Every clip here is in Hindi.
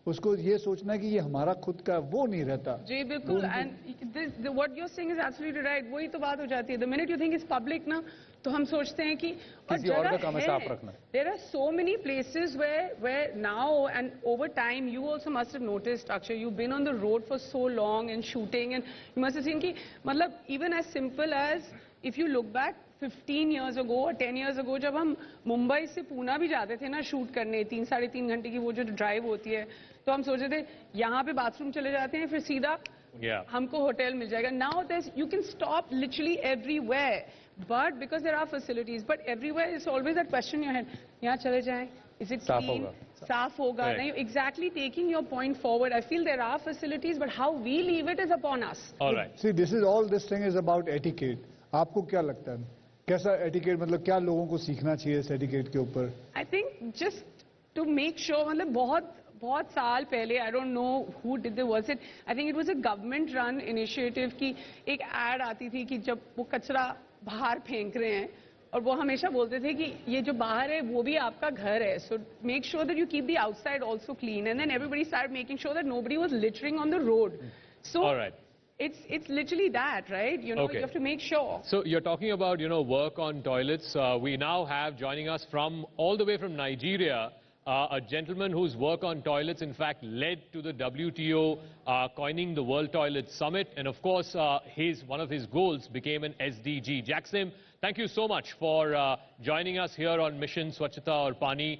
उसको ये सोचना है कि ये हमारा खुद का वो नहीं रहता। जी बिल्कुल, and what you are saying is absolutely right. वही तो बात हो जाती है, the minute you think is public ना, तो हम सोचते हैं कि किसी और का काम है साफ रखना। There are so many places where now and over time you also must have noticed, Akshay, you been on the road for so long and shooting, and you must have seen कि मतलब even as simple as if you look back 15 years ago or 10 years ago, जब हम मुंबई से पूना भी जाते थे ना शूट करने, 3-3.5 घंटे की वो जो ड्राइव होती है, तो हम सोचते थे यहाँ पे बाथरूम चले जाते हैं, फिर सीधा हमको होटल मिल जाएगा. Now you can stop literally everywhere, but because there are facilities, but everywhere is always that question in your head, यहाँ चले जाएं, is it clean? साफ होगा नहीं. Exactly, taking your point forward. I feel there are facilities, but how we leave it is upon us. All right. See, this thing is about etiquette. आपको क्या लगता है कैसा एटिकेट, मतलब क्या लोगों को सीखना चाहिए इस एटिकेट के ऊपर? I think just to make sure, मतलब बहुत साल पहले, I don't know who did the was it, I think it was a government run initiative की एक ad आती थी कि जब वो कचरा बाहर फेंक रहे हैं और वो हमेशा बोलते थे कि ये जो बाहर है वो भी आपका घर है, so make sure that you keep the outside also clean, and then everybody started making sure that nobody was littering on the road. So all right. It's literally that, right? You know, okay. You have to make sure. So you're talking about, you know, work on toilets. We now have joining us from all the way from Nigeria, a gentleman whose work on toilets, in fact, led to the WTO coining the World Toilet Summit. And of course, one of his goals became an SDG. Jackson, thank you so much for joining us here on Mission Swachhta or Paani.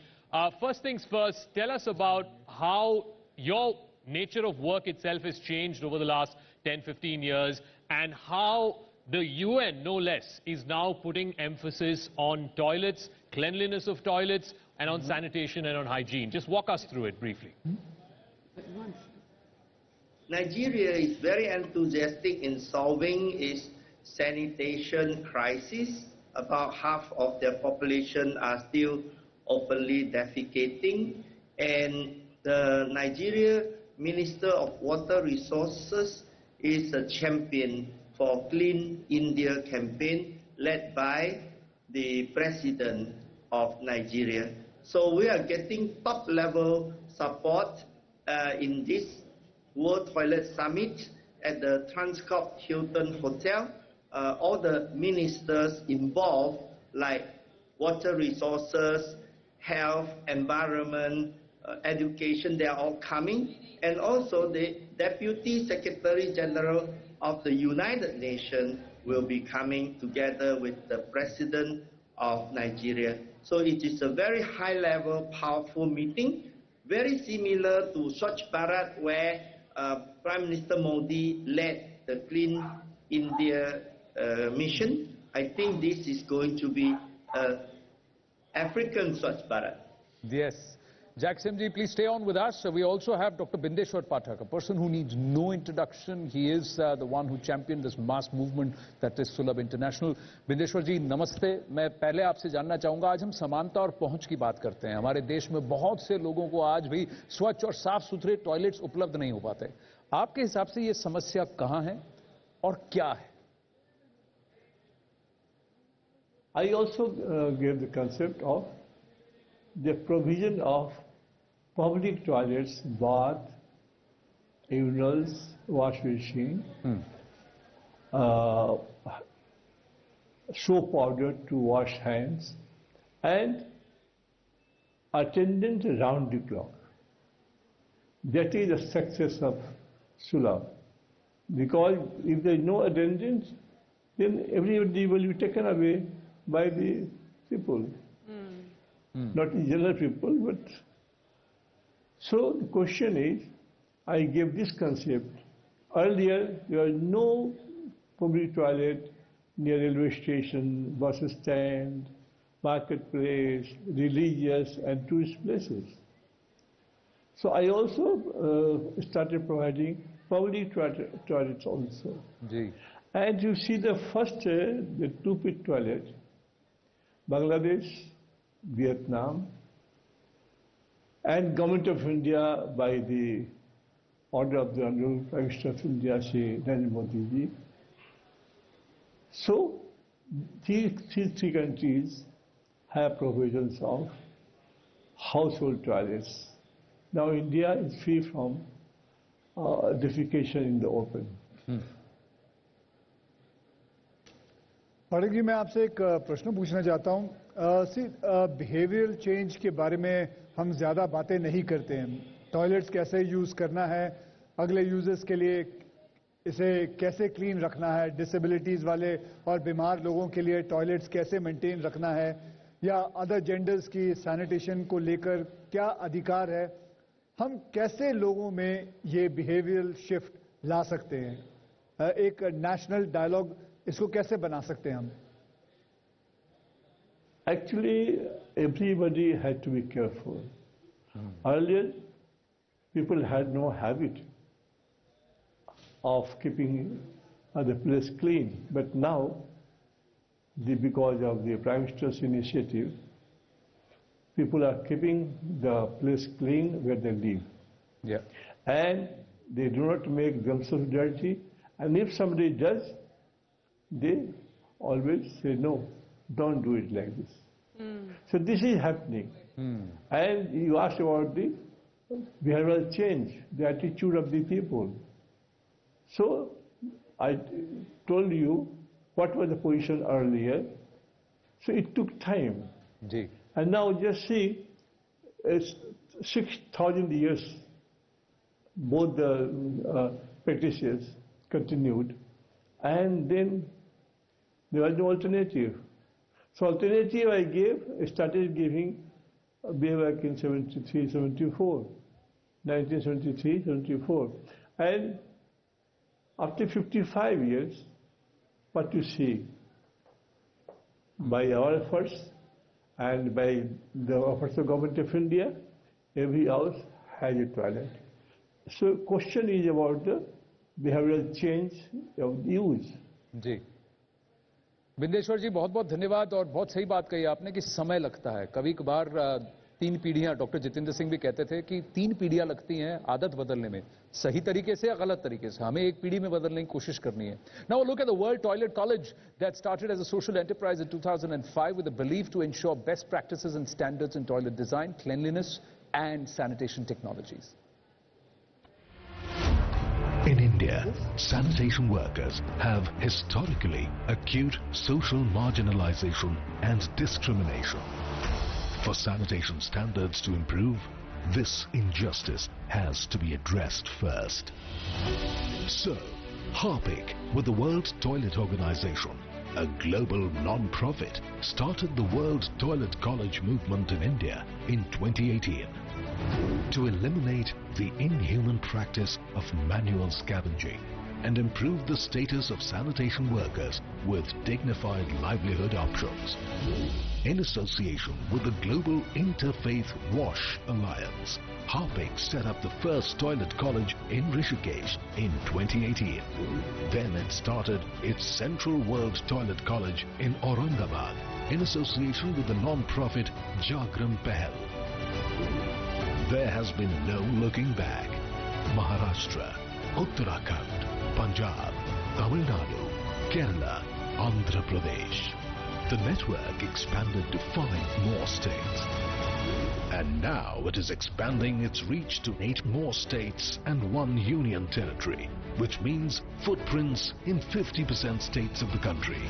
First things first, tell us about how your nature of work itself has changed over the last 10-15 years, and how the UN, no less, is now putting emphasis on toilets, cleanliness of toilets, and on sanitation and on hygiene. Just walk us through it briefly. Nigeria is very enthusiastic in solving its sanitation crisis. About half of their population are still openly defecating, and the Nigeria Minister of Water Resources is a champion for Clean India campaign led by the President of Nigeria. So we are getting top level support in this World Toilet Summit at the Transcorp Hilton Hotel. All the ministers involved, like water resources, health, environment, education, they are all coming. And also the Deputy Secretary General of the United Nations will be coming together with the President of Nigeria. So it is a very high-level, powerful meeting, very similar to Swachh Bharat, where Prime Minister Modi led the Clean India mission. I think this is going to be African Swachh Bharat. Yes. Jackson ji, please stay on with us. We also have Dr. Bindeshwar Pathak, a person who needs no introduction. He is the one who championed this mass movement that is Sulabh International. Bindeshwar ji, namaste. मैं पहले आपसे जानना चाहूँगा, आज हम समानता और पहुँच की बात करते हैं. हमारे देश में बहुत से लोगों को आज भी स्वच्छ और साफ सुथरे टॉयलेट्स उपलब्ध नहीं हो पाते. आपके हिसाब से ये समस्या कहाँ है और क्या है? I also gave the concept of the provision of public toilets, bath, urinals, wash machine, soap powder to wash hands, and attendant round the clock. That is the success of Sulabh. Because if there is no attendance, then everybody will be taken away by the people. Not the general people, but... So the question is, I gave this concept. Earlier, there was no public toilet near railway station, bus stand, marketplace, religious and tourist places. So I also started providing public toilets also. Ji. And you see the first, the two-pit toilet, Bangladesh, Vietnam, and Government of India by the order of the Honorable Prime Minister of India, Shri Narendra Modi ji. So, these three countries have provisions of household toilets. Now India is free from defecation in the open. Pathak ji, मैं आपसे एक प्रश्न पूछना चाहता हूँ। बिहेवियरल चेंज के बारे में हम ज़्यादा बातें नहीं करते हैं। टॉयलेट्स कैसे यूज़ करना है, अगले यूजर्स के लिए इसे कैसे क्लीन रखना है, डिसेबिलिटीज़ वाले और बीमार लोगों के लिए टॉयलेट्स कैसे मेंटेन रखना है, या अदर जेंडर्स की सैनिटेशन को लेकर क्या अधिकार है, हम कैसे लोगों में ये बिहेवियरल शिफ्ट ला सकते हैं? एक नेशनल डायलॉग इसको कैसे बना सकते हैं हम? Actually, everybody had to be careful. Earlier, people had no habit of keeping the place clean, but now, because of the Prime Minister's initiative, people are keeping the place clean where they live. Yeah. And they do not make themselves dirty. And if somebody does, they always say, no, don't do it like this. So this is happening. And you asked about the behavioral change, the attitude of the people. So I told you what was the position earlier. So it took time. Ji. And now just see, it's 6,000 years, both the practices continued, and then there was no alternative. So alternative I started giving way back in 73, 74, 1973, 74. And after 55 years, what you see, by our efforts and by the efforts of Government of India, every house has a toilet. So question is about the behavioral change of the use. जी, बिंदेश्वर जी बहुत बहुत धन्यवाद। और बहुत सही बात कही आपने कि समय लगता है, कभी कभार 3 पीढ़ियां, डॉक्टर जितेंद्र सिंह भी कहते थे कि 3 पीढ़ियां लगती हैं आदत बदलने में, सही तरीके से या गलत तरीके से, हमें एक पीढ़ी में बदलने की कोशिश करनी है। Now look at the World Toilet College that started as a social enterprise in 2005 with a belief to ensure best practices and standards in toilet design, cleanliness and sanitation technologies. In India, sanitation workers have historically acute social marginalization and discrimination. For sanitation standards to improve, this injustice has to be addressed first. So, Harpic, with the World Toilet Organization, a global non-profit, started the World Toilet College movement in India in 2018 to eliminate the inhuman practice of manual scavenging and improve the status of sanitation workers with dignified livelihood options. In association with the Global Interfaith Wash Alliance, Harpic set up the first toilet college in Rishikesh in 2018. Then it started its Central World Toilet College in Aurangabad in association with the non-profit Jagran Pahal. There has been no looking back. Maharashtra, Uttarakhand, Punjab, Tamil Nadu, Kerala, Andhra Pradesh. The network expanded to 5 more states. And now it is expanding its reach to 8 more states and 1 union territory, which means footprints in 50% states of the country.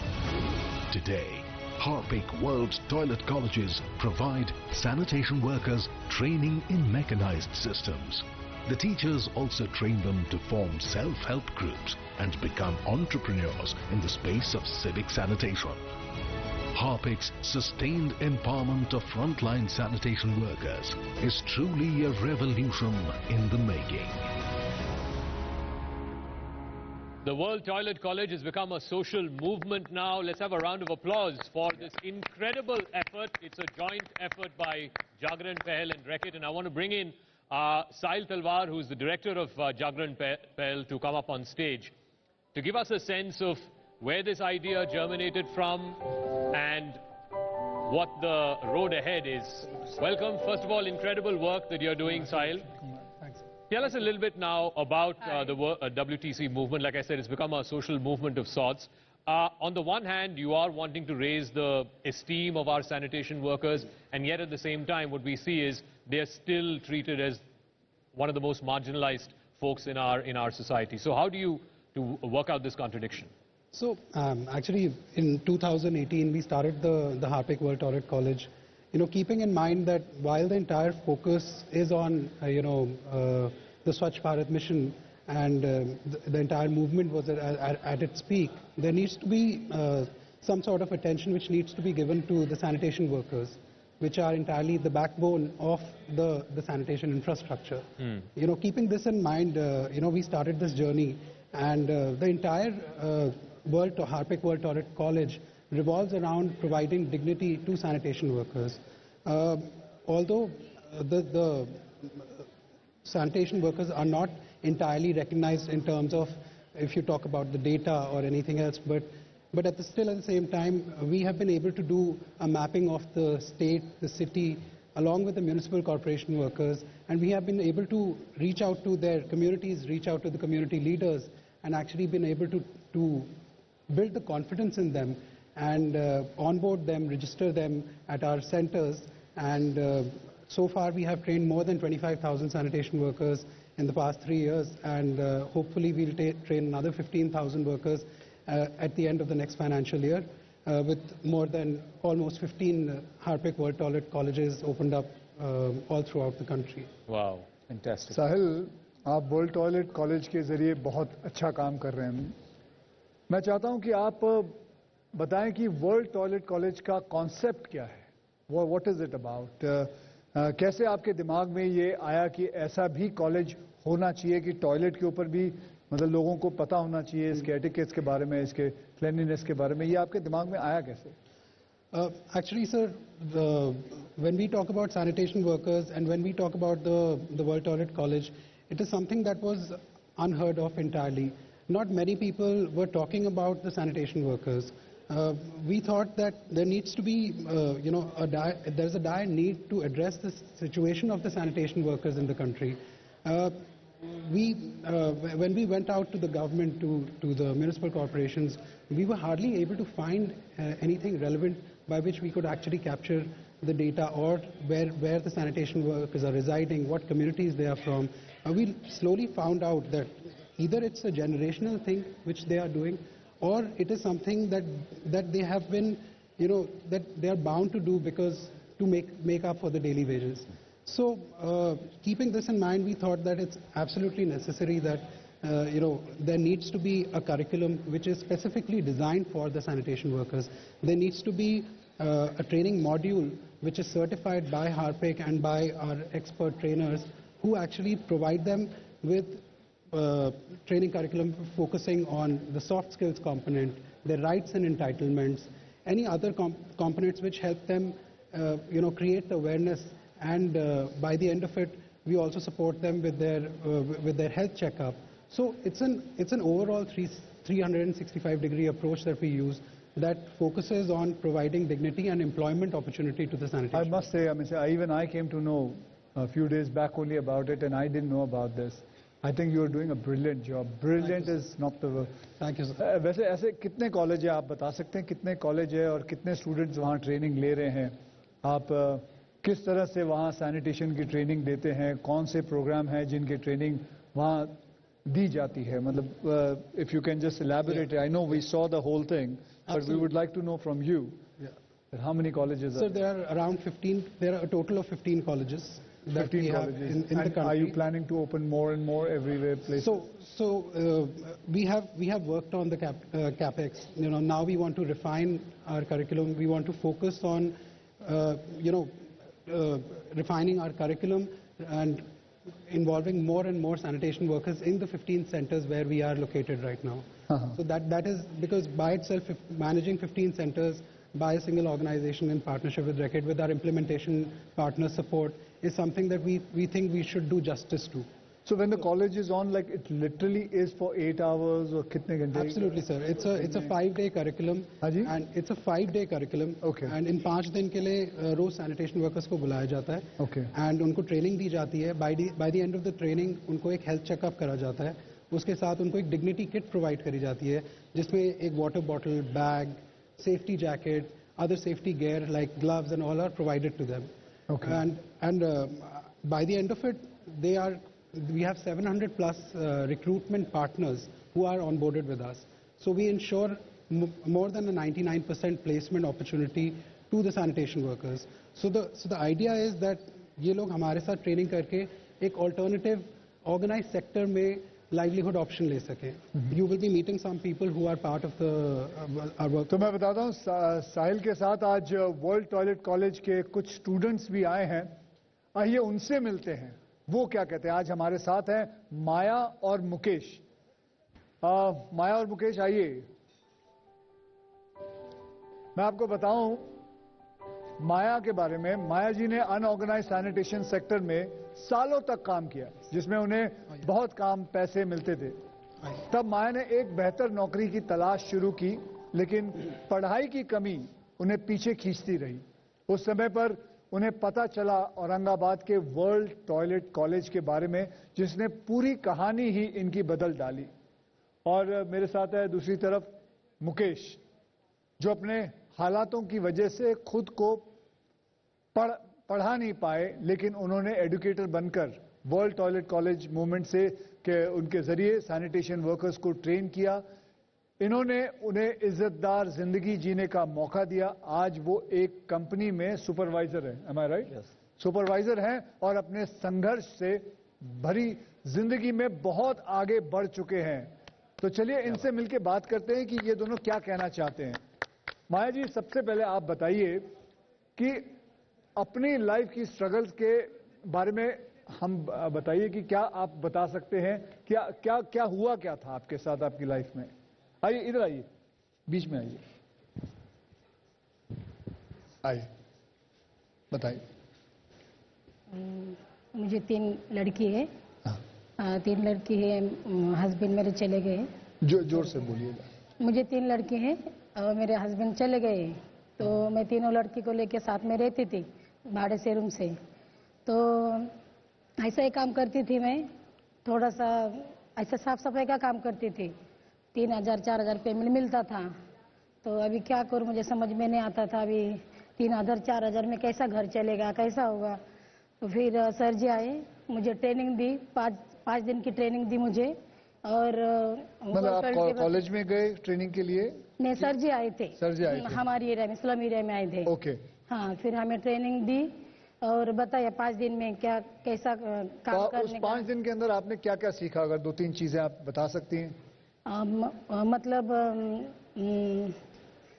Today, Harpic World Toilet Colleges provide sanitation workers training in mechanized systems. The teachers also train them to form self-help groups and become entrepreneurs in the space of civic sanitation. Harpic's sustained empowerment of frontline sanitation workers is truly a revolution in the making. The World Toilet College has become a social movement now. Let's have a round of applause for this incredible effort. It's a joint effort by Jagran Pahal and Reckitt. And I want to bring in Sahil Talwar, who's the director of Jagran Pahal, to come up on stage to give us a sense of where this idea germinated from and what the road ahead is. Welcome. First of all, incredible work that you're doing, Sahil. Tell us a little bit now about the WTC movement. Like I said, it's become a social movement of sorts. On the one hand, you are wanting to raise the esteem of our sanitation workers, and yet at the same time, what we see is they're still treated as one of the most marginalized folks in our society. So how do you work out this contradiction? So actually in 2018 we started the Harpic World Toilet College, keeping in mind that while the entire focus is on the Swachh Bharat mission and the entire movement was at its peak, there needs to be some sort of attention which needs to be given to the sanitation workers, which are entirely the backbone of the sanitation infrastructure. Keeping this in mind, we started this journey, and the entire Harpic World Toilet College revolves around providing dignity to sanitation workers. Although the sanitation workers are not entirely recognized in terms of if you talk about the data or anything else, but still at the same time, we have been able to do a mapping of the state, the city, along with the municipal corporation workers, and we have been able to reach out to their communities, reach out to the community leaders, and actually been able to build the confidence in them and onboard them, register them at our centers. And so far we have trained more than 25,000 sanitation workers in the past 3 years, and hopefully we'll train another 15,000 workers at the end of the next financial year, with more than almost 15 Harpic World Toilet colleges opened up all throughout the country. Wow, fantastic. साहिल, आप वर्ल्ड टॉयलेट कॉलेज के जरिए बहुत अच्छा काम कर रहे हैं. मैं चाहता हूं कि आप बताएं कि वर्ल्ड टॉयलेट कॉलेज का कॉन्सेप्ट क्या है. What is it about? कैसे आपके दिमाग में ये आया कि ऐसा भी कॉलेज होना चाहिए कि टॉयलेट के ऊपर भी मतलब लोगों को पता होना चाहिए इसके एटिकेट्स के बारे में, इसके क्लीनलीनेस के बारे में. ये आपके दिमाग में आया कैसे? Actually, sir, when we talk about sanitation workers and when we talk about the World Toilet College, it is something that was unheard of entirely. Not many people were talking about the sanitation workers. We thought that there needs to be, there's a dire need to address the situation of the sanitation workers in the country. When we went out to the government, to the municipal corporations, we were hardly able to find anything relevant by which we could actually capture the data or where the sanitation workers are residing, what communities they are from. We slowly found out that either it's a generational thing which they are doing, or it is something that they have been, that they are bound to do because to make up for the daily wages. So, keeping this in mind, we thought that it's absolutely necessary that, there needs to be a curriculum which is specifically designed for the sanitation workers. There needs to be a training module which is certified by Harpic and by our expert trainers who actually provide them with training curriculum focusing on the soft skills component, their rights and entitlements, any other components which help them, create awareness. And by the end of it, we also support them with their health checkup. So it's an overall 365-degree approach that we use that focuses on providing dignity and employment opportunity to the sanitation. I must say, even I came to know a few days back only about it, and I didn't know about this. I think you are doing a brilliant job. Brilliant is not the word. Thank you, sir. वैसे ऐसे कितने कॉलेज है, आप बता सकते हैं कितने कॉलेज है और कितने स्टूडेंट्स वहाँ ट्रेनिंग ले रहे हैं? आप किस तरह से वहाँ सैनिटेशन की ट्रेनिंग देते हैं? कौन से प्रोग्राम हैं जिनकी ट्रेनिंग वहाँ दी जाती है? मतलब if you can just elaborate. I know we saw the whole thing, but we would like to know from you. How many colleges? So there are around 15. There are a total of 15 colleges. 15 colleges. In the country. Are you planning to open more and more everywhere places? So we have worked on the capex. Now we want to refine our curriculum. We want to focus on refining our curriculum and involving more and more sanitation workers in the 15 centers where we are located right now. So that is because by itself, managing 15 centers by a single organization in partnership with Reckitt, with our implementation partner support, is something that we think we should do justice to. So when the college is on, like it literally is for 8 hours or kitne ghante? Absolutely, sir. It's a 5-day curriculum. And it's a 5-day curriculum. Okay. And in 5 दिन के लिए रोज sanitation workers को बुलाया जाता है. Okay. And उनको training दी जाती है. By the end of the training, उनको एक health checkup करा जाता है. उसके साथ उनको एक dignity kit provide करी जाती है, जिसमें एक water bottle, bag, safety jacket, other safety gear like gloves and all are provided to them. Okay. And by the end of it, they are we have 700 plus recruitment partners who are onboarded with us. So we ensure more than a 99% placement opportunity to the sanitation workers. So the idea is that ये लोग हमारे साथ ट्रेनिंग करके एक alternative organized sector में livelihood option ले सकें. You will be meeting some people who are part of the our work. तो मैं बताता हूँ साहिल के साथ आज वर्ल्ड टॉयलेट कॉलेज के कुछ स्टूडेंट्स भी आए हैं. आइए उनसे मिलते हैं, वो क्या कहते हैं. आज हमारे साथ हैं माया और मुकेश. माया और मुकेश आइए. मैं आपको बताऊं माया के बारे में. माया जी ने अनऑर्गेनाइज्ड सैनिटेशन सेक्टर में सालों तक काम किया, जिसमें उन्हें बहुत काम पैसे मिलते थे. तब माया ने एक बेहतर नौकरी की तलाश शुरू की, लेकिन पढ़ाई की कमी उन्हें पीछे खींचती रही. उस समय पर उन्हें पता चला औरंगाबाद के वर्ल्ड टॉयलेट कॉलेज के बारे में, जिसने पूरी कहानी ही इनकी बदल डाली. और मेरे साथ है दूसरी तरफ मुकेश, जो अपने हालातों की वजह से खुद को पढ़ा नहीं पाए, लेकिन उन्होंने एजुकेटर बनकर वर्ल्ड टॉयलेट कॉलेज मूवमेंट से उनके जरिए सैनिटेशन वर्कर्स को ट्रेन किया. इन्होंने उन्हें इज्जतदार जिंदगी जीने का मौका दिया. आज वो एक कंपनी में सुपरवाइजर है. एम आई राइट? सुपरवाइजर हैं और अपने संघर्ष से भरी जिंदगी में बहुत आगे बढ़ चुके हैं. तो चलिए इनसे मिलकर बात करते हैं कि ये दोनों क्या कहना चाहते हैं. माया जी, सबसे पहले आप बताइए कि अपनी लाइफ की स्ट्रगल्स के बारे में हम बताइए कि क्या आप बता सकते हैं क्या क्या क्या हुआ क्या था आपके साथ आपकी लाइफ में. आइए इधर आइए, बीच में आइए. आइए बताइए. मुझे 3 लड़की है. 3 लड़की है. हस्बैंड मेरे चले गए. जोर से बोलिएगा. मुझे 3 लड़के हैं और मेरे हस्बैंड चले गए. तो मैं तीनों लड़की को लेके साथ में रहती थी भाड़े से रूम से. तो ऐसा ही काम करती थी मैं. थोड़ा सा ऐसा साफ सफाई का काम करती थी. 3,000-4,000 पेमेंट मिलता था. तो अभी क्या करूं, मुझे समझ में नहीं आता था. अभी 3,000-4,000 में कैसा घर चलेगा, कैसा होगा. तो फिर सर जी आए, मुझे ट्रेनिंग दी. 5 दिन की ट्रेनिंग दी मुझे. और मतलब आप कॉलेज में गए ट्रेनिंग के लिए? नहीं, सर जी आए थे. सर जी आए थे हमारी एरिया में, स्लम एरिया में आए थे. ओके. हाँ, फिर हमें ट्रेनिंग दी और बताया 5 दिन में क्या कैसा काम करने. उस 5 दिन के अंदर आपने क्या क्या सीखा? अगर 2-3 चीजें आप बता सकती हैं. मतलब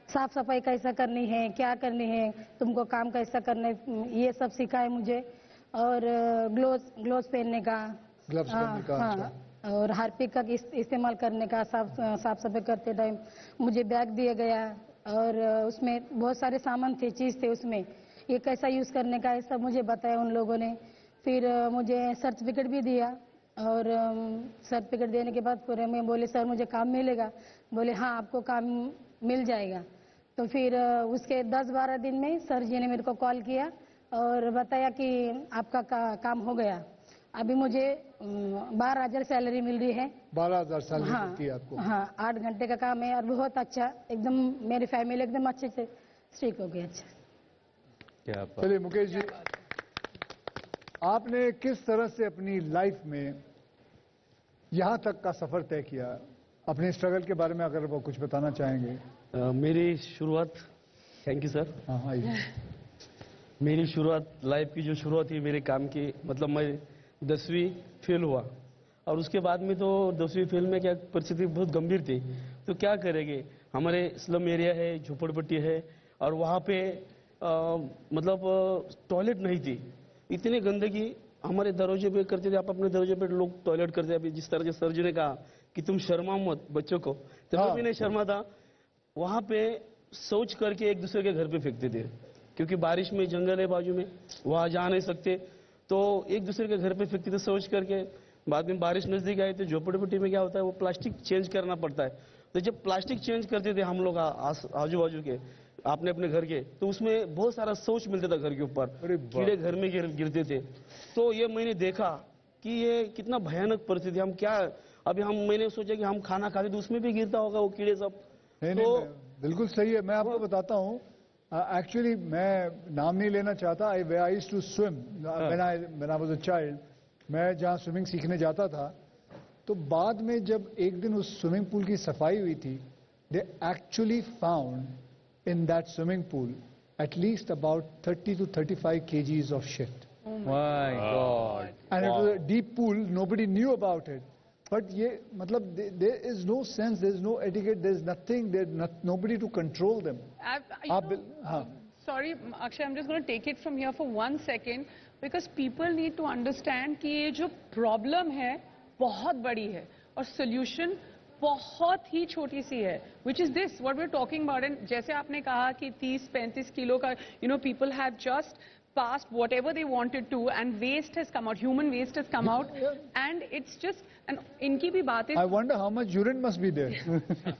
साफ सफाई कैसा करनी है, क्या करनी है, तुमको काम कैसा करना है, ये सब सिखाए मुझे. और ग्लोव्स पहनने का, ग्लव्स पहनने का. हाँ, और हार्पिक का इस्तेमाल करने का. साफ सफाई करते टाइम मुझे बैग दिया गया और उसमें बहुत सारे सामान थे, चीज़ थे उसमें. ये कैसा यूज़ करने का है सब मुझे बताया उन लोगों ने. फिर मुझे सर्टिफिकेट भी दिया. और सर्टिफिकेट देने के बाद फिर मैं बोले सर मुझे काम मिलेगा. बोले हाँ आपको काम मिल जाएगा. तो फिर उसके 10-12 दिन में सर जी ने मेरे को कॉल किया और बताया कि आपका काम हो गया. अभी मुझे 12,000 सैलरी मिल रही है. 12,000 सैलरी मिलती है आपको? हाँ, 8 घंटे का काम है और बहुत अच्छा. एकदम मेरी फैमिली एकदम अच्छे से ठीक हो गई. अच्छा. चलिए मुकेश जी, आपने किस तरह से अपनी लाइफ में यहाँ तक का सफर तय किया? अपने स्ट्रगल के बारे में अगर वो कुछ बताना चाहेंगे. मेरी शुरुआत, थैंक यू सर. हाँ, मेरी शुरुआत, लाइफ की जो शुरुआत थी मेरे काम की, मतलब मैं 10वीं फेल हुआ. और उसके बाद में तो 10वीं फेल में क्या परिस्थिति बहुत गंभीर थी. तो क्या करेंगे, हमारे स्लम एरिया है, झोपड़पट्टी है और वहाँ पे मतलब टॉयलेट नहीं थी. इतनी गंदगी हमारे दरवाजे पे करते थे. आप अपने दरवाजे पे लोग टॉयलेट करते. अभी जिस तरह से सर जी ने कहा कि तुम शर्मा मत बच्चों को, तो मैं भी नहीं शर्मा था. वहाँ पे शौच करके एक दूसरे के घर पे फेंकते थे, क्योंकि बारिश में जंगल है बाजू में, वहाँ जा नहीं सकते. तो एक दूसरे के घर पे फेंकते थे शौच करके. बाद में बारिश नजदीक आई तो झोपड़पट्टी में क्या होता है, वो प्लास्टिक चेंज करना पड़ता है. तो जब प्लास्टिक चेंज करते थे हम लोग आजू बाजू के, आपने अपने घर के, तो उसमें बहुत सारा शौच मिलता था घर के ऊपर. कीड़े घर में गिरते थे. तो ये मैंने देखा कि ये कितना भयानक परिस्थिति. हम क्या, अभी मैंने सोचा कि हम खाना खाते तो उसमें भी गिरता होगा वो कीड़े सब. तो बिल्कुल सही है. मैं आपको बताता हूँ, एक्चुअली मैं नाम नहीं लेना चाहता. I used to swim when I was a child. मैं जहाँ स्विमिंग सीखने जाता था, तो बाद में जब एक दिन उस स्विमिंग पूल की सफाई हुई थी, they actually found in that swimming pool at least about 30 to 35 kgs of shit. Oh my God. And it was a deep pool, nobody knew about it. But there is no sense, there is no etiquette, there is nothing, there is nobody to control them. Sorry, Akshay, I'm just going to take it from here for 1 second because people need to understand कि ये जो problem है बहुत बड़ी है और solution बहुत ही छोटी सी है, which is this, what we're talking about. And जैसे आपने कहा कि 30-35 किलो का, people have just passed whatever they wanted to, and waste has come out, human waste has come out, and it's just, and इनकी भी बातें. I wonder how much urine must be there.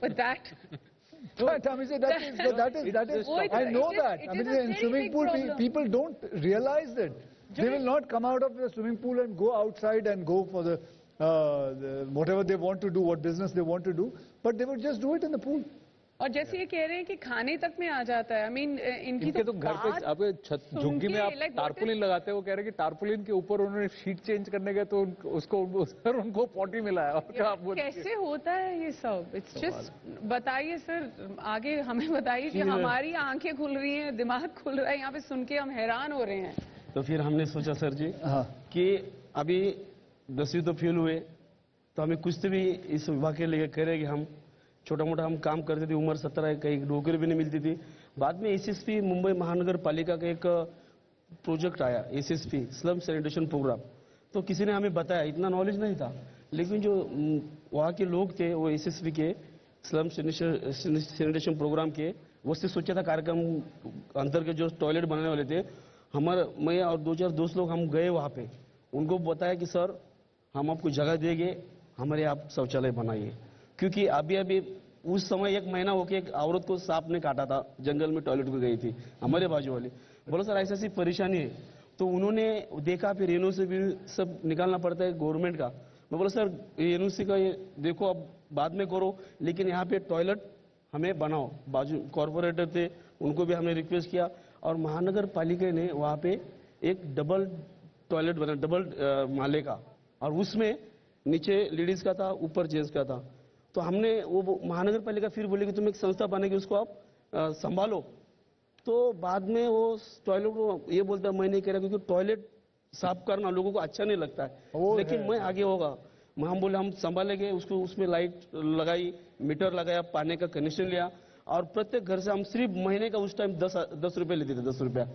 But that. That is. I know that. I mean, in swimming pool, people don't realize that. They will not come out of the swimming pool and go outside and go for the whatever they want to do, what business they want to do, but they would just do it in the pool. और जैसे ये कह रहे हैं कि खाने तक में आ जाता है, I mean, इनके तो घर पे आप छत झुग्गी में आप टारपुलिन लगाते हैं, वो कह रहे हैं कि टारपुलिन के ऊपर उन्होंने शीट चेंज करने गए तो उनको पॉटी मिला है। और कैसे होता है ये सब? इट्स जस्ट बताइए सर, आगे हमें बताइए कि हमारी आंखें खुल रही हैं, दिमाग खुल रहा है, यहाँ पे सुन के हम हैरान हो रहे हैं। तो फिर हमने सोचा सर जी कि अभी 10वीं तो फेल हुए, तो हमें कुछ तो भी इस विभाग के लिए करें कि हम छोटा मोटा हम काम करते थे, उम्र 17, कहीं नौकरी भी नहीं मिलती थी। बाद में एसएसपी मुंबई महानगर पालिका का एक प्रोजेक्ट आया, एसएसपी स्लम सैनिटेशन प्रोग्राम, तो किसी ने हमें बताया, इतना नॉलेज नहीं था, लेकिन जो वहाँ के लोग थे वो एसएसपी के स्लम सैनिटेशन प्रोग्राम के वस्तु स्वच्छता कार्यक्रम अंतर्गत जो टॉयलेट बनाने वाले थे, मैं और 2-4 दोस्त लोग हम गए वहाँ पे, उनको बताया कि सर हम आपको जगह देंगे, हमारे आप शौचालय बनाइए। क्योंकि अभी उस समय 1 महीना होके एक औरत को सांप ने काटा था, जंगल में टॉयलेट को गई थी हमारे बाजू वाली। बोलो सर ऐसी ऐसी परेशानी है, तो उन्होंने देखा फिर रेनू से भी सब निकालना पड़ता है गवर्नमेंट का। मैं बोला सर रेनू से का ये देखो अब बाद में करो, लेकिन यहाँ पे टॉयलेट हमें बनाओ। बाजू कॉर्पोरेटर थे, उनको भी हमने रिक्वेस्ट किया और महानगर पालिका ने वहाँ पे एक डबल टॉयलेट बना, डबल माले का, और उसमें नीचे लेडीज का था, ऊपर जेंट्स का था। तो हमने वो महानगर पालिका फिर बोले कि तुम एक संस्था बनेगी, उसको आप संभालो। तो बाद में वो टॉयलेट को ये बोलता मैं नहीं कह रहा, क्योंकि टॉयलेट साफ करना लोगों को अच्छा नहीं लगता है, लेकिन मैं आगे होगा। हम बोले हम संभालेंगे उसको, उसमें लाइट लगाई, मीटर लगाया, पानी का कनेक्शन लिया, और प्रत्येक घर से हम सिर्फ महीने का उस टाइम 10 रुपये लेते थे। 10 रुपया,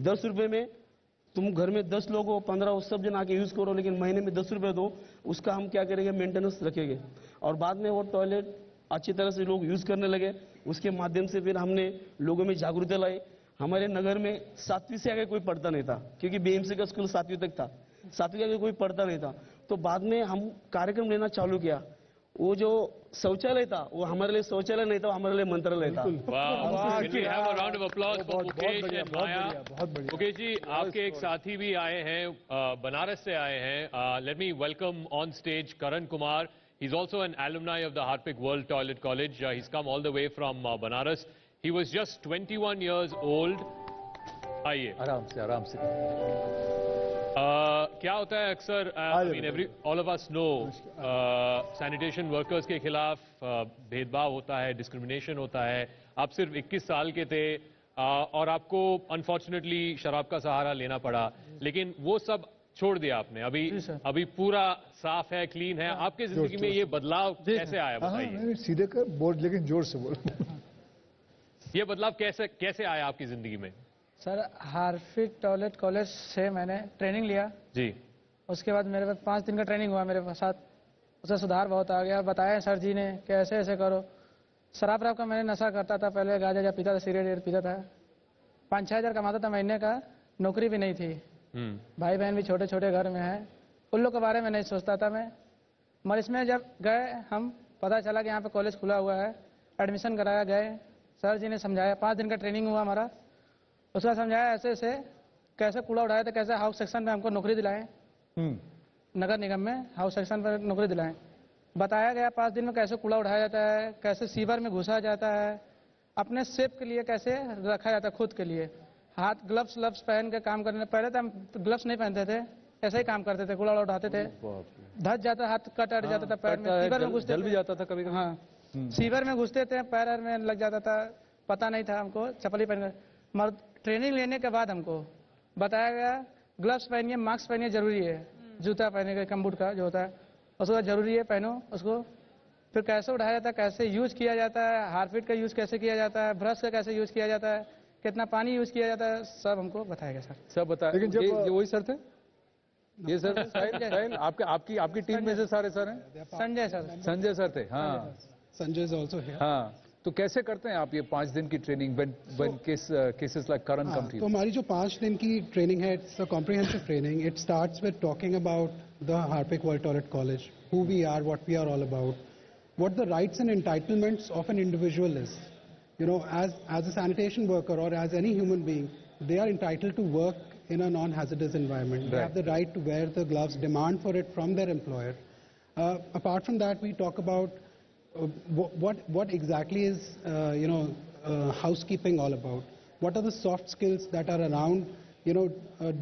10 रुपये में तुम घर में 10 लोग हो, 15 हो, सब जन आके यूज करो, लेकिन महीने में 10 रुपये दो, उसका हम क्या करेंगे, मेंटेनेंस रखेंगे। और बाद में वो टॉयलेट अच्छी तरह से लोग यूज करने लगे। उसके माध्यम से फिर हमने लोगों में जागरूकता लाई। हमारे नगर में 7वीं से आगे कोई पढ़ता नहीं था, क्योंकि बीएमसी का स्कूल 7वीं तक था, 7वीं आगे कोई पढ़ता नहीं था। तो बाद में हम कार्यक्रम लेना चालू किया। वो जो शौचालय था वो हमारे लिए शौचालय नहीं था, हमारे लिए मंत्रालय था। मुकेश जी, आपके एक साथी भी आए हैं, बनारस से आए हैं। Let me welcome on stage Karan Kumar. He's also an alumni of the Harpic World Toilet College. He's come all the way from Banaras. He was just 21 years old. आइए आराम से क्या होता है अक्सर, all of us know sanitation workers के खिलाफ भेदभाव होता है, डिस्क्रिमिनेशन होता है। आप सिर्फ 21 साल के थे और आपको अनफॉर्चुनेटली शराब का सहारा लेना पड़ा, लेकिन वो सब छोड़ दिया आपने। अभी पूरा साफ है, क्लीन है। आपकी जिंदगी में ये बदलाव कैसे आया, बताइए। सीधे कर बोल, लेकिन जोर से बोल। ये बदलाव कैसे आया आपकी जिंदगी में? सर, हार्पिक टॉयलेट कॉलेज से मैंने ट्रेनिंग लिया जी। उसके बाद मेरे पास 5 दिन का ट्रेनिंग हुआ मेरे साथ, उससे सुधार बहुत आ गया। बताया सर जी ने कि ऐसे ऐसे करो। शराब का मैंने नशा करता था, पहले गांजा पीता था, सिगरेट पीता था। 5-6 हज़ार कमाता था महीने का, नौकरी भी नहीं थी। भाई बहन भी छोटे छोटे घर में है, उन लोग के बारे में नहीं सोचता था मैं। मगर इसमें जब गए हम, पता चला कि यहाँ पे कॉलेज खुला हुआ है, एडमिशन कराया, गए, सर जी ने समझाया। 5 दिन का ट्रेनिंग हुआ हमारा, उसका समझाया ऐसे ऐसे कैसे कूड़ा उड़ाया था, कैसे हाउस सेक्शन में हमको नौकरी दिलाएं, नगर निगम में हाउस सेक्शन पर नौकरी दिलाएं। बताया गया 5 दिन में कैसे कूड़ा उठाया जाता है, कैसे सीवर में घुसा जाता है, अपने सेफ के लिए कैसे रखा जाता है, खुद के लिए। हाथ ग्लव्स पहन के काम करने। पहले तो हम ग्लव्स नहीं पहनते थे, ऐसा ही काम करते थे, कूड़ा उठाते थे, धस जाता, हाथ कट अट जाता था, पैर में सीवर में घुसते, जल भी जाता था कभी कभी। हाँ, सीवर में घुसते थे, पैर में लग जाता था, पता नहीं था हमको, चप्पल ही पहन कर। मगर ट्रेनिंग लेने के बाद हमको बताया गया ग्लव्स पहनिए, मास्क पहनिए, जरूरी है, जूता पहने, कम्बूट का जो होता है उसको जरूरी है, पहनो उसको। फिर कैसे उठाया जाता है, कैसे यूज किया जाता है, हार्पिक का यूज कैसे किया जाता है, ब्रश का कैसे यूज किया जाता है, कितना पानी यूज किया जाता है, सब हमको बताया गया सर। सब बताया। लेकिन जब ये वही सर थे, ये सर साहिल आपकी टीम में से सारे सर हैं? संजय सर थे। हाँ, संजय इज आल्सो हियर। हाँ, तो कैसे करते हैं आप ये 5 दिन की training when cases like current come to you? तो हमारी जो 5 दिन की ट्रेनिंग है, it's a comprehensive training. It starts with talking about the Harpic world toilet college, who we are, what we are all about, what the rights and entitlements of an individual is. You know, as a sanitation worker or as any human being, they are entitled to work in a non-hazardous environment. Right. They have the right to wear the gloves, demand for it from their employer. Apart from that, we talk about what exactly is, housekeeping all about. What are the soft skills that are around,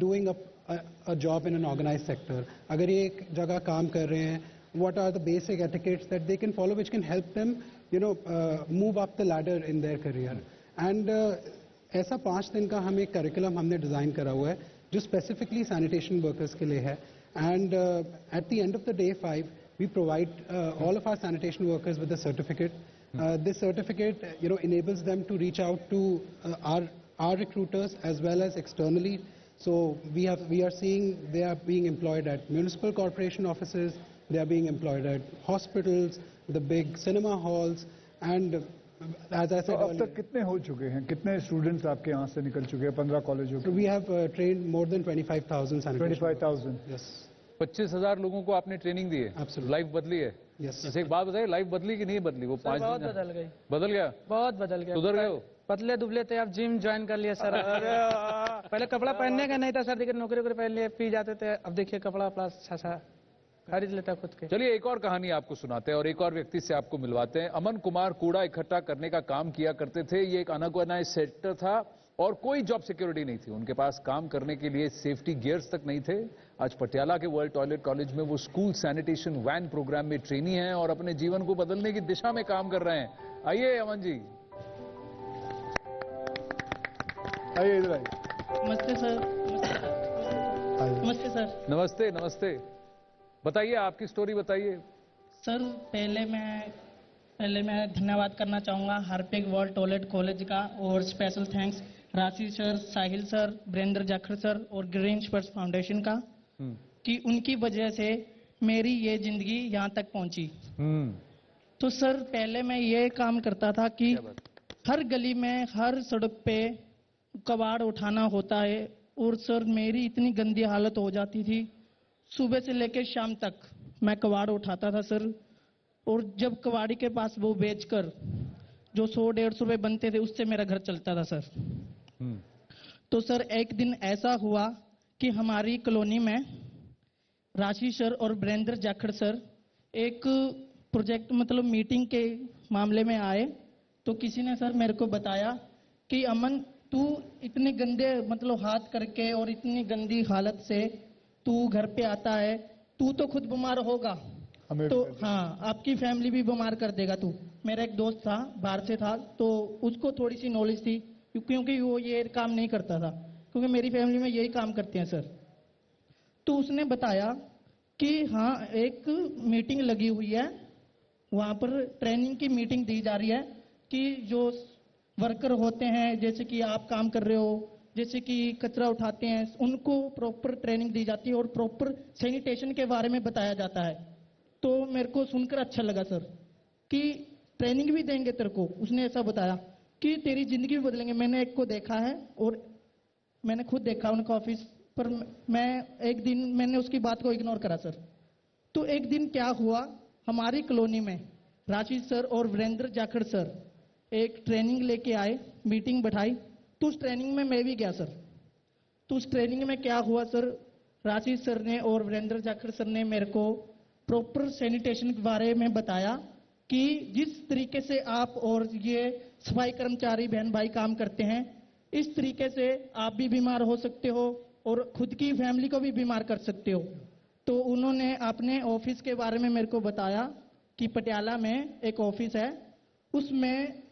doing a job in an organized sector. अगर ये एक जगह काम कर रहे हैं, what are the basic etiquettes that they can follow which can help them move up the ladder in their career. And ऐसा 5 दिन का हमें करिकुलम हमने डिज़ाइन करा हुआ है जो स्पेसिफिकली सैनिटेशन वर्कर्स के लिए है. And at the end of the day 5 we provide all of our sanitation workers with a certificate. This certificate enables them to reach out to our recruiters as well as externally. So we are seeing they are being employed at municipal corporation offices. They are being employed at hospitals, the big cinema halls, and as I said तो अब तक कितने हो चुके हैं, कितने स्टूडेंट्स आपके यहाँ से निकल चुके हैं 15 कॉलेजों के? We have trained more than 25,000 sanitation. 25,000. Yes. 25,000 लोगों को आपने ट्रेनिंग दी है? Absolutely. लाइफ बदली है? Yes. जैसे एक बात बताइए, लाइफ बदली कि नहीं बदली? वो 5 बहुत बदल गई। बदल गया? बहुत बदल गया। सुधर गए हो? पतले दुबले थे, अब जिम ज्वाइन कर लिया सर। पहले कपड़ा पहनने का नहीं था सर, देखिए नौकरी पहन लिए, पी जाते थे, अब देखिए कपड़ा प्लस अच्छा खरीद लेता खुद के। चलिए एक और कहानी आपको सुनाते हैं और एक और व्यक्ति से आपको मिलवाते हैं। अमन कुमार कूड़ा इकट्ठा करने का काम किया करते थे। ये एक अनऑर्गेनाइज्ड सेक्टर था और कोई जॉब सिक्योरिटी नहीं थी। उनके पास काम करने के लिए सेफ्टी गियर्स तक नहीं थे। आज पटियाला के वर्ल्ड टॉयलेट कॉलेज में वो स्कूल सैनिटेशन वैन प्रोग्राम में ट्रेनी हैं और अपने जीवन को बदलने की दिशा में काम कर रहे हैं। आइए अमन जी, आइए इधर आइए। नमस्ते सर। नमस्ते सर। नमस्ते नमस्ते, बताइए आपकी स्टोरी बताइए। सर पहले मैं धन्यवाद करना चाहूँगा हार्पिक वर्ल्ड टॉयलेट कॉलेज का, और स्पेशल थैंक्स राशि सर, साहिल सर, वीरेंद्र जाखड़ सर और ग्रीन स्पर्श फाउंडेशन का, कि उनकी वजह से मेरी ये जिंदगी यहाँ तक पहुँची। तो सर पहले मैं ये काम करता था कि हर गली में, हर सड़क पे कबाड़ उठाना होता है, और सर मेरी इतनी गंदी हालत हो जाती थी, सुबह से लेकर शाम तक मैं कबाड़ उठाता था सर। और जब कबाड़ी के पास वो बेचकर जो 100-150 रुपए बनते थे, उससे मेरा घर चलता था सर। तो सर एक दिन ऐसा हुआ कि हमारी कॉलोनी में राशि सर और वीरेंद्र जाखड़ सर एक प्रोजेक्ट मतलब मीटिंग के मामले में आए। तो किसी ने सर मेरे को बताया कि अमन तू इतने गंदे मतलब हाथ करके और इतनी गंदी हालत से तू घर पे आता है, तू तो खुद बीमार होगा, तो हाँ आपकी फैमिली भी बीमार कर देगा तू। मेरा एक दोस्त था, बाहर से था, तो उसको थोड़ी सी नॉलेज थी, क्योंकि वो ये काम नहीं करता था, क्योंकि मेरी फैमिली में यही काम करते हैं सर। तो उसने बताया कि हाँ एक मीटिंग लगी हुई है, वहाँ पर ट्रेनिंग की मीटिंग दी जा रही है कि जो वर्कर होते हैं, जैसे कि आप काम कर रहे हो, जैसे कि कचरा उठाते हैं, उनको प्रॉपर ट्रेनिंग दी जाती है और प्रॉपर सैनिटेशन के बारे में बताया जाता है। तो मेरे को सुनकर अच्छा लगा सर कि ट्रेनिंग भी देंगे तेरे को। उसने ऐसा बताया कि तेरी जिंदगी भी बदलेंगे। मैंने एक को देखा है और मैंने खुद देखा उनका ऑफिस पर। मैं एक दिन मैंने उसकी बात को इग्नोर करा सर। तो एक दिन क्या हुआ, हमारी कॉलोनी में राशि सर और वीरेंद्र जाखड़ सर एक ट्रेनिंग लेके आए, मीटिंग बैठाई। तो उस ट्रेनिंग में मैं भी गया सर। तो उस ट्रेनिंग में क्या हुआ सर, राशि सर ने और वीरेंद्र जाखड़ सर ने मेरे को प्रॉपर सैनिटेशन के बारे में बताया कि जिस तरीके से आप और ये सफाई कर्मचारी बहन भाई काम करते हैं, इस तरीके से आप भी बीमार हो सकते हो, और खुद की फैमिली को भी बीमार कर सकते हो। तो उन्होंने अपने ऑफिस के बारे में मेरे को बताया कि पटियाला में एक ऑफिस है, उसमें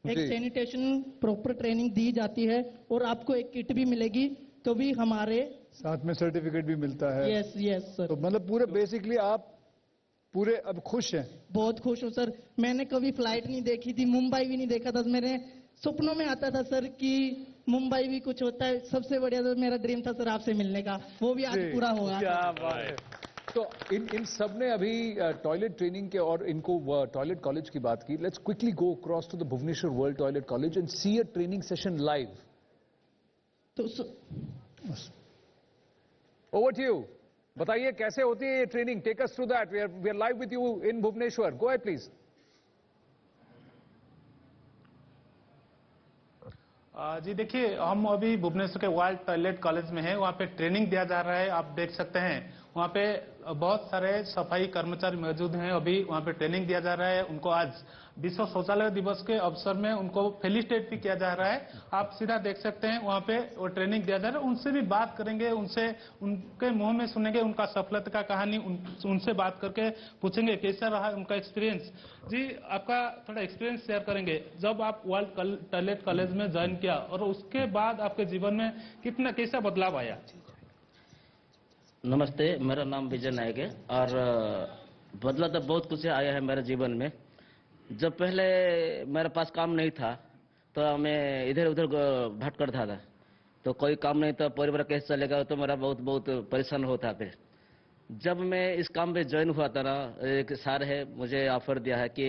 एक सैनिटेशन प्रॉपर ट्रेनिंग दी जाती है और आपको एक किट भी मिलेगी, तो भी हमारे साथ में सर्टिफिकेट भी मिलता है। Yes yes sir. तो मतलब पूरे बेसिकली आप पूरे अब खुश हैं? बहुत खुश हूँ सर। मैंने कभी फ्लाइट नहीं देखी थी, मुंबई भी नहीं देखा था। मेरे सपनों में आता था सर कि मुंबई भी कुछ होता है। सबसे बढ़िया तो मेरा ड्रीम था सर आपसे मिलने का, वो भी आज पूरा होगा। क्या बात है। तो इन सब ने अभी टॉयलेट ट्रेनिंग के और इनको टॉयलेट कॉलेज की बात की। Let's quickly go across to the Bhubaneswar world toilet college and see a training session live. तो ओवर टू यू, बताइए कैसे होती है ये training. Take us through that. We are live with you in Bhubaneswar. Go ahead please. जी देखिए, हम अभी भुवनेश्वर के वर्ल्ड टॉयलेट कॉलेज में हैं। वहाँ पे ट्रेनिंग दिया जा रहा है, आप देख सकते हैं। वहाँ पे बहुत सारे सफाई कर्मचारी मौजूद हैं। अभी वहाँ पे ट्रेनिंग दिया जा रहा है। उनको आज विश्व शौचालय दिवस के अवसर में उनको फेलिसिटेट भी किया जा रहा है। आप सीधा देख सकते हैं वहाँ पे वो ट्रेनिंग दिया जा रहा है। उनसे भी बात करेंगे, उनसे उनके मुंह में सुनेंगे उनका सफलता का कहानी। उनसे बात करके पूछेंगे कैसा रहा उनका एक्सपीरियंस। जी, आपका थोड़ा एक्सपीरियंस शेयर करेंगे, जब आप वर्ल्ड टॉयलेट कॉलेज में ज्वाइन किया और उसके बाद आपके जीवन में कैसा बदलाव आया? नमस्ते, मेरा नाम विजय नायक है और बदला तो बहुत कुछ आया है मेरे जीवन में। जब पहले मेरे पास काम नहीं था तो मैं इधर उधर भटकता था, तो कोई काम नहीं था, परिवार कैसे चलेगा, तो मेरा बहुत बहुत परेशान होता। फिर जब मैं इस काम में ज्वाइन हुआ था ना, एक सर है मुझे ऑफर दिया है कि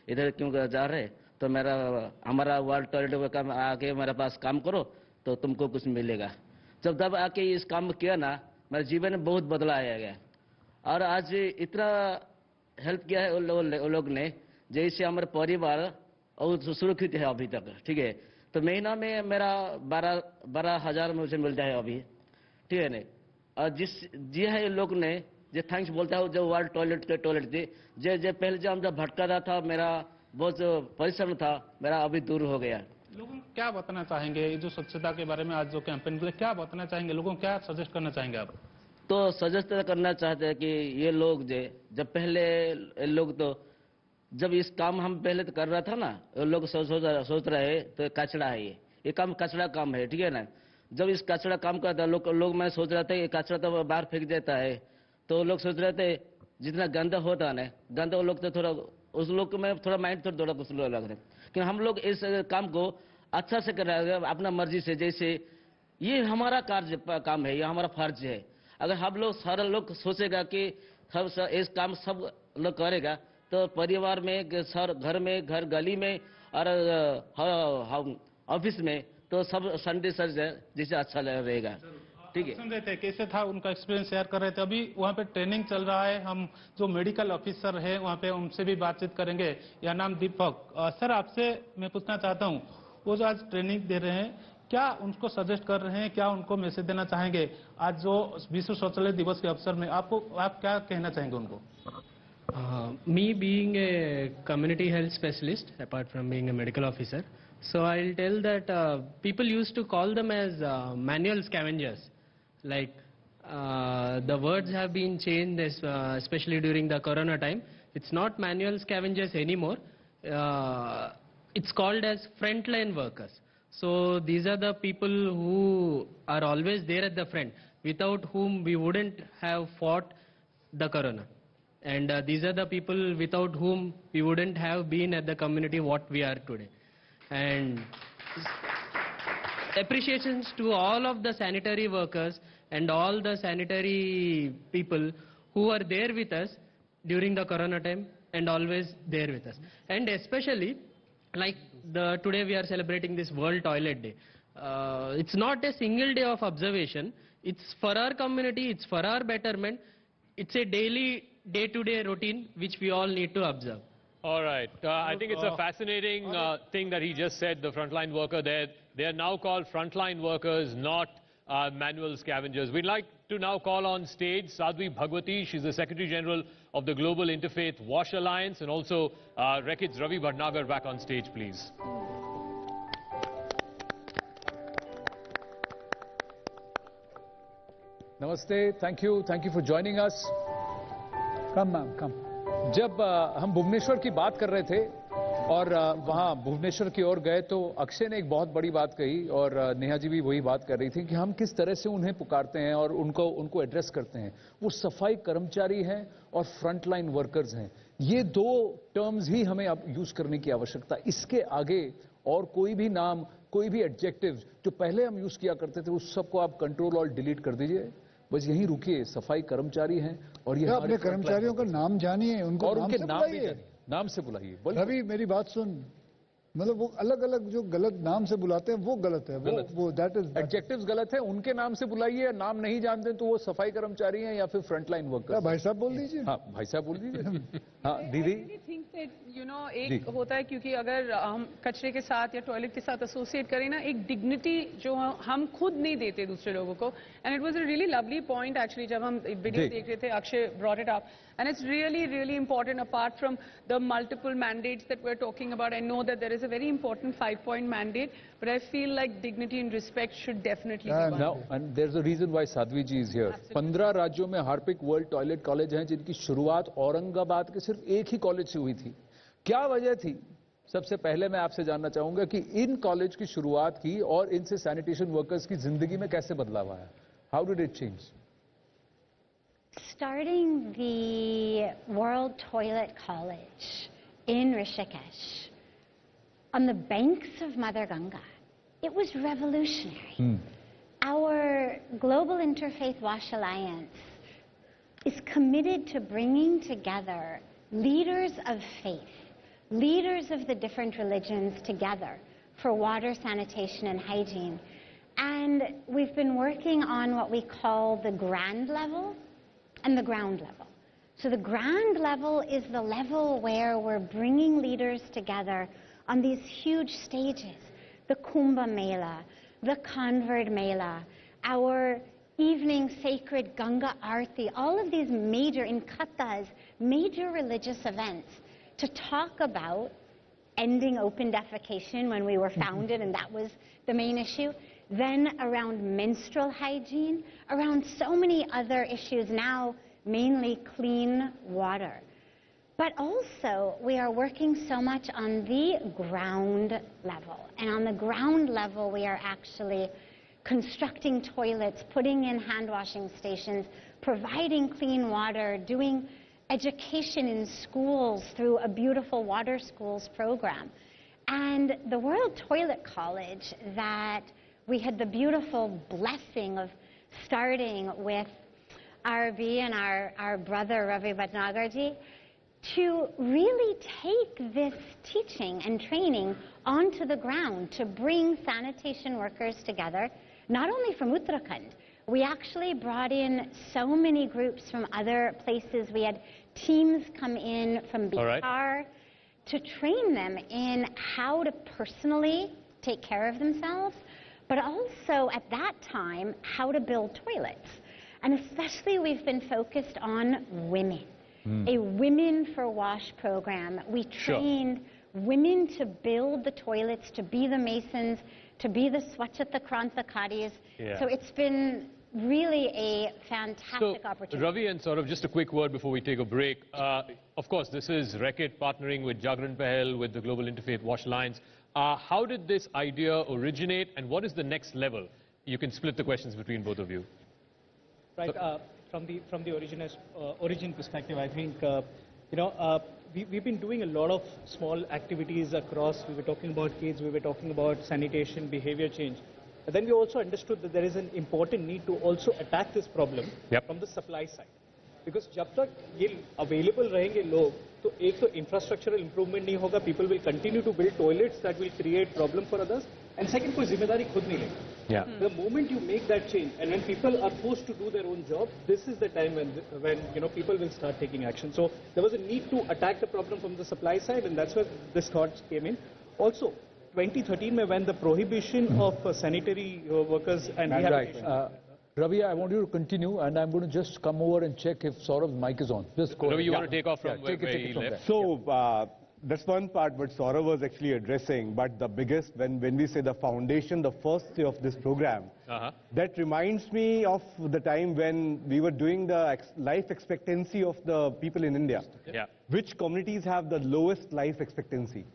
इधर क्यों जा रहे, तो हमारा वर्ल्ड टॉयलेट का आके मेरे पास काम करो तो तुमको कुछ मिलेगा। जब आके इस काम किया ना, मेरे जीवन में बहुत बदलाव आया गया। और आज इतना हेल्प किया है उन लोग ने, जैसे हमारे परिवार और सुरक्षित है अभी तक। ठीक है, तो महीना में मेरा 12,000 मुझे मिलता है अभी। ठीक है नहीं, और जी है लोग ने जो थैंक्स बोलता है, जो वर्ल्ड टॉयलेट थी, जो पहले जो हम जब भटका था, मेरा बहुत परिश्रम था, मेरा अभी दूर हो गया। लोगों को क्या बताना चाहेंगे जो स्वच्छता के बारे में आज जो कैंपेन के लिए क्या बताना चाहेंगे, लोगों को क्या सजेस्ट करना चाहेंगे आप? तो सजेस्ट करना चाहते हैं कि ये लोग जब पहले लोग तो जब इस काम हम पहले तो कर रहा था ना, लोग सोच रहे तो कचरा है, ये काम कचरा काम है। ठीक है ना, जब इस कचरा काम करता लोग मैं सोच रहा था कि कचरा तो बाहर फेंक देता है, तो लोग सोच रहे थे जितना गंदा होता है ना, गंदा लोग तो थोड़ा उस लोग में थोड़ा माइंड थोड़ा कुछ लग रहा है कि हम लोग इस काम को अच्छा से कर रहे हैं अपना मर्जी से। जैसे ये हमारा काम है, ये हमारा फर्ज है। अगर हम लोग सारे लोग सोचेगा कि सब इस काम सब लोग करेगा, तो परिवार में, घर में, घर गली में और ऑफिस में तो सब संडे सर जैसे अच्छा रहेगा। ठीक है, सुन रहे थे कैसे था उनका एक्सपीरियंस शेयर कर रहे थे। अभी वहाँ पे ट्रेनिंग चल रहा है, हम जो मेडिकल ऑफिसर है वहाँ पे उनसे भी बातचीत करेंगे। यह नाम दीपक। सर, आपसे मैं पूछना चाहता हूँ, वो जो आज ट्रेनिंग दे रहे हैं, क्या उनको सजेस्ट कर रहे हैं, क्या उनको मैसेज देना चाहेंगे आज जो विश्व शौचालय दिवस के अवसर में? आप क्या कहना चाहेंगे उनको? Me being a community health specialist, apart from being a medical officer, so I'll tell that people used to call them as manual scavengers. Like the words have been changed, especially during the corona time. It's not manual scavengers anymore. It's called as frontline workers. So these are the people who are always there at the front, without whom we wouldn't have fought the corona. And these are the people without whom we wouldn't have been at the community what we are today. And appreciations to all of the sanitary workers and all the sanitary people who are there with us during the corona time and always there with us. And especially, like today we are celebrating this World Toilet Day. It's not a single day of observation. It's for our community, it's for our betterment. It's a daily, day-to-day routine which we all need to observe. All right. I think it's a fascinating thing that he just said, the frontline worker there. They are now called frontline workers, not manual scavengers. We'd like to now call on stage Sadhvi Bhagwati. She's the Secretary General of the Global Interfaith Wash Alliance, and also Rekits Ravi Bhatnagar back on stage, please. Namaste. Thank you for joining us. Come ma'am, come. जब हम भुवनेश्वर की बात कर रहे थे और वहाँ भुवनेश्वर की ओर गए तो अक्षय ने एक बहुत बड़ी बात कही और नेहा जी भी वही बात कर रही थी कि हम किस तरह से उन्हें पुकारते हैं और उनको एड्रेस करते हैं। वो सफाई कर्मचारी हैं और फ्रंटलाइन वर्कर्स हैं। ये दो टर्म्स ही हमें अब यूज करने की आवश्यकता। इसके आगे और कोई भी नाम, कोई भी एडजेक्टिव जो पहले हम यूज किया करते थे उस सबको आप कंट्रोल और डिलीट कर दीजिए। बस यहीं रुकिए। सफाई कर्मचारी हैं और ये अपने कर्मचारियों का नाम जानिए, उनको और नाम उनके से नाम भी बुलाइए। नाम से बुलाइए। रवि मेरी बात सुन, मतलब वो अलग अलग जो गलत नाम से बुलाते हैं वो गलत है। वो दैट इज एडजेक्टिव्स गलत है। उनके नाम से बुलाइए। नाम नहीं जानते तो वो सफाई कर्मचारी हैं या फिर फ्रंटलाइन वर्कर। भाई साहब बोल दीजिए। हाँ भाई साहब बोल दीजिए। हाँ दीदी। एक होता है क्योंकि अगर हम कचरे के साथ या टॉयलेट के साथ एसोसिएट करें ना, एक डिग्निटी जो हम खुद नहीं देते दूसरे लोगों को। And it was a really lovely point actually जब हम वीडियो देख रहे थे, Akshay brought it up and it's really important apart from the multiple mandates that we're talking about. I know that there is a very important 5-point mandate, but I feel like dignity and respect should definitely be one. Now, and there's a reason why Sadhvi ji is here. 15 राज्यों में हार्पिक वर्ल्ड टॉयलेट कॉलेज हैं जिनकी शुरुआत औरंगाबाद के सिर्फ एक ही कॉलेज से हुई थी। क्या वजह थी? सबसे पहले मैं आपसे जानना चाहूंगा कि इन कॉलेज की शुरुआत की और इनसे सैनिटेशन वर्कर्स की जिंदगी में कैसे बदलाव आया? How did it change? Starting the World Toilet College in Rishikesh, on the banks of Mother Ganga, it was revolutionary. Our Global Interfaith Wash Alliance is committed to bringing together leaders of faith, leaders of the different religions together for water, sanitation, and hygiene. And we've been working on what we call the grand level and the ground level. So the ground level is the level where we're bringing leaders together on these huge stages. The Kumbh Mela, the Convert Mela, our evening sacred Ganga Aarti, all of these major, in Kattas, major religious events to talk about ending open defecation when we were founded, and that was the main issue. Then around menstrual hygiene, around so many other issues now, mainly clean water. But also, we are working so much on the ground level. And on the ground level, we are actually constructing toilets, putting in hand washing stations, providing clean water, doing education in schools through a beautiful Water Schools program. And the World Toilet College that we had the beautiful blessing of starting with RB and our brother Ravi Bhatnagarji to really take this teaching and training onto the ground to bring sanitation workers together, not only from Uttarakhand. We actually brought in so many groups from other places. We had teams come in from Bihar to train them in how to personally take care of themselves, but also at that time, how to build toilets. And especially we've been focused on women. A Women for Wash program. We trained women to build the toilets, to be the masons, to be the Swachhta Krantakaris. So it's been really a fantastic opportunity. Ravi and Saurabh, just a quick word before we take a break. Of course, this is Reckitt partnering with Jagran Pahel, with the Global Interfaith Wash Alliance. How did this idea originate and what is the next level? You can split the questions between both of you. Right. From the origin perspective, I think, we've been doing a lot of small activities across. We were talking about kids, we were talking about sanitation, behavior change. But then we also understood that there is an important need to also attack this problem from the supply side. Because जब तक ये available रहेंगे लोग, तो एक तो infrastructural improvement नहीं होगा, people will continue to build toilets that will create problem for others. And second, कोई जिम्मेदारी खुद नहीं लेगा. The moment you make that change, and when people are forced to do their own job, this is the time when people will start taking action. So there was a need to attack the problem from the supply side, and that's where this thought came in. Also, 2013, when the prohibition of sanitary workers and rehabilitation. Ravi, I want you to continue, and I'm going to just come over and check if Saurabh's mic is on. Just go Ravi, ahead. you want to take off from where he left? So, That's one part what Saurav was actually addressing, but the biggest, when we say the foundation, the first day of this program, that reminds me of the time when we were doing the life expectancy of the people in India. Yeah. Which communities have the lowest life expectancy?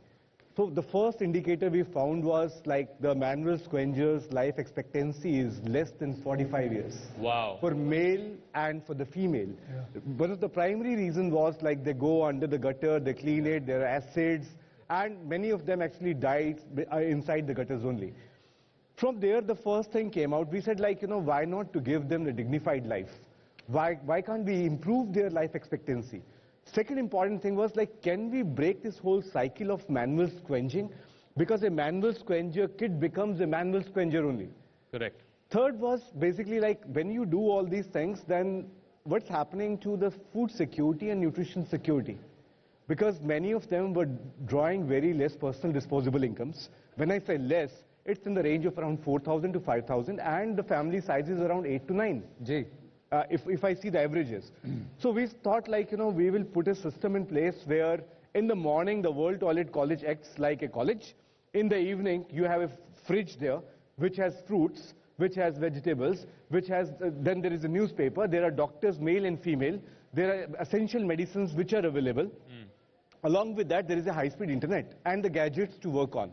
So the first indicator we found was like the manual scavengers' life expectancy is less than 45 years. Wow. For male and for the female. One of the primary reasons was like they go under the gutter, they clean it, there are acids, and many of them actually died inside the gutters only. From there, the first thing came out, we said like, why not to give them a dignified life? Why can't we improve their life expectancy? Second important thing was like, can we break this whole cycle of manual scavenging? Because a manual scavenger kid becomes a manual scavenger only. Correct. Third was basically like, when you do all these things, then what's happening to the food security and nutrition security? Because many of them were drawing very less personal disposable incomes. When I say less, it's in the range of around 4,000 to 5,000, and the family size is around 8 to 9. Jay. If I see the averages. So we thought like, we will put a system in place where in the morning the World Toilet College acts like a college. In the evening you have a fridge there which has fruits, which has vegetables, which has, then there is a newspaper, there are doctors, male and female, there are essential medicines which are available. Along with that there is a high-speed internet and the gadgets to work on.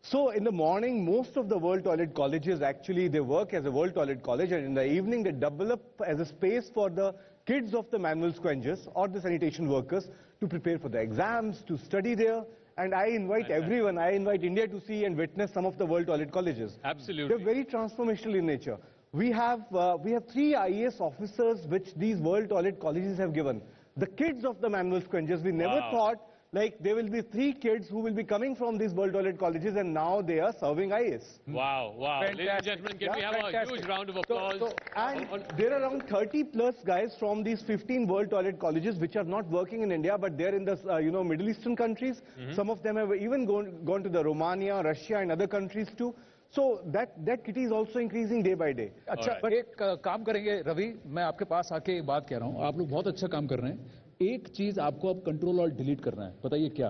So in the morning, most of the World Toilet Colleges actually, they work as a World Toilet College, and in the evening they develop as a space for the kids of the manual scavengers or the sanitation workers to prepare for the exams, to study there. And I invite everyone, I invite India to see and witness some of the World Toilet Colleges. Absolutely. They're very transformational in nature. We have 3 IAS officers which these World Toilet Colleges have given. The kids of the manual scavengers, we never thought like there will be 3 kids who will be coming from these World Toilet Colleges, and now they are serving IAS. Wow, wow. Fantastic. Ladies and gentlemen, can we have a huge round of applause? And there are around 30 plus guys from these 15 World Toilet Colleges which are not working in India, but they're in the Middle Eastern countries. Some of them have even gone to the Romania, Russia and other countries too. So that kitty is also increasing day by day. अच्छा, एक काम करेंगे रवि, मैं आपके पास आके एक बात कह रहा हूँ, आप लोग बहुत अच्छा काम कर रहे हैं. एक चीज आपको अब कंट्रोल और डिलीट करना है. बताइए क्या?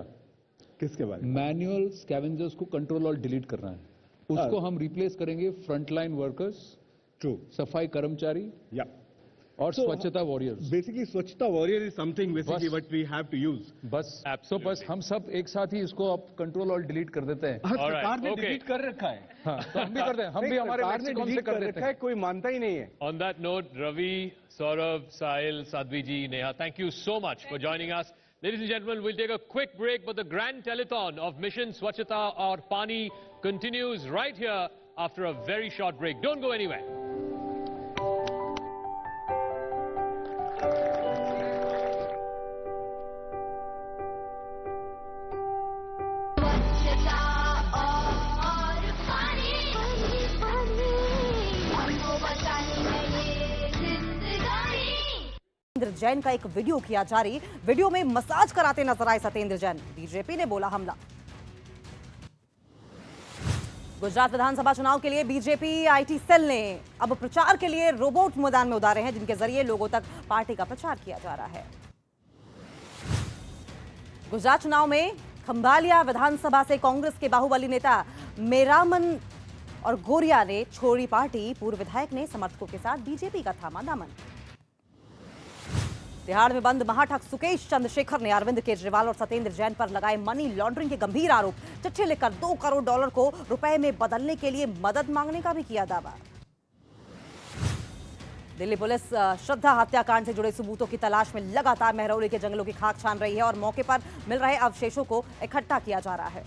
किसके बारे में? मैनुअल स्कैवेंजर्स को कंट्रोल और डिलीट करना है. उसको हम रिप्लेस करेंगे फ्रंटलाइन वर्कर्स, ट्रू, सफाई कर्मचारी, और swachhta warriors. Basically swachhta warrior is something basically what we have to use. बस बस हम सब एक साथ ही इसको अब कंट्रोल और डिलीट कर देते हैं. सरकार ने डिलीट कर रखा है. हाँ, तो हम भी कर दें. हम भी हमारे लेक्सिकॉन से कर देते हैं. कोई मानता ही नहीं है. On that note, Ravi, Saurav, Sahil, Sadhviji, Neha, thank you so much for joining us. Ladies and gentlemen, we'll take a quick break, but the grand telethon of Mission Swachhta or Paani continues right here after a very short break. Don't go anywhere. Satyendra Jain का एक वीडियो किया जारी. वीडियो में मसाज कराते नजर आए सत्येंद्र जैन. बीजेपी ने बोला हमला. गुजरात विधानसभा चुनाव के लिए बीजेपी आईटी सेल ने अब प्रचार के लिए रोबोट मैदान में उतारे हैं, जिनके जरिए लोगों तक पार्टी का प्रचार किया जा रहा है. गुजरात चुनाव में खंभालिया विधानसभा से कांग्रेस के बाहुबली नेता मेरामन और गोरिया ने छोड़ी पार्टी. पूर्व विधायक ने समर्थकों के साथ बीजेपी का थामा दामन. तिहाड़ में बंद महाठग सुकेश चंद्रशेखर ने अरविंद केजरीवाल और सत्येंद्र जैन पर लगाए मनी लॉन्ड्रिंग के गंभीर आरोप. चिट्ठी लिखकर $2 करोड़ को रुपए में बदलने के लिए मदद मांगने का भी किया दावा. दिल्ली पुलिस श्रद्धा हत्याकांड से जुड़े सबूतों की तलाश में लगातार महरौली के जंगलों की खाक छान रही है और मौके पर मिल रहे अवशेषों को इकट्ठा किया जा रहा है.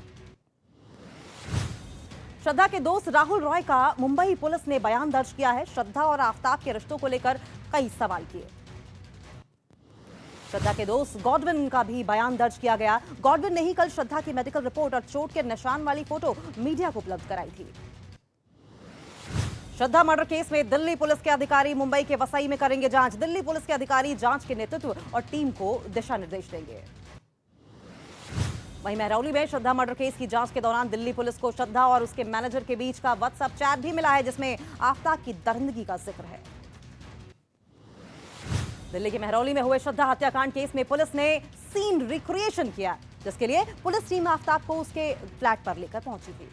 श्रद्धा के दोस्त राहुल रॉय का मुंबई पुलिस ने बयान दर्ज किया है. श्रद्धा और आफ्ताब के रिश्तों को लेकर कई सवाल किए. श्रद्धा के दोस्त गॉडविन का भी बयान दर्ज किया गया. गॉडविन ने ही कल श्रद्धा की मेडिकल रिपोर्ट और चोट के निशान वाली फोटो मीडिया को उपलब्ध कराई थी. श्रद्धा मर्डर केस में दिल्ली पुलिस के अधिकारी मुंबई के वसई में करेंगे जांच. दिल्ली पुलिस के अधिकारी जांच के नेतृत्व और टीम को दिशा निर्देश देंगे. वहीं महरौली में श्रद्धा मर्डर केस की जांच के दौरान दिल्ली पुलिस को श्रद्धा और उसके मैनेजर के बीच का व्हाट्सएप चैट भी मिला है, जिसमें आफ्ताब की दरिंदगी का जिक्र है. दिल्ली के महरौली में हुए श्रद्धा हत्याकांड केस में पुलिस ने सीन रिक्रिएशन किया, जिसके लिए पुलिस टीम आफ्ताब को उसके फ्लैट पर लेकर पहुंची थी।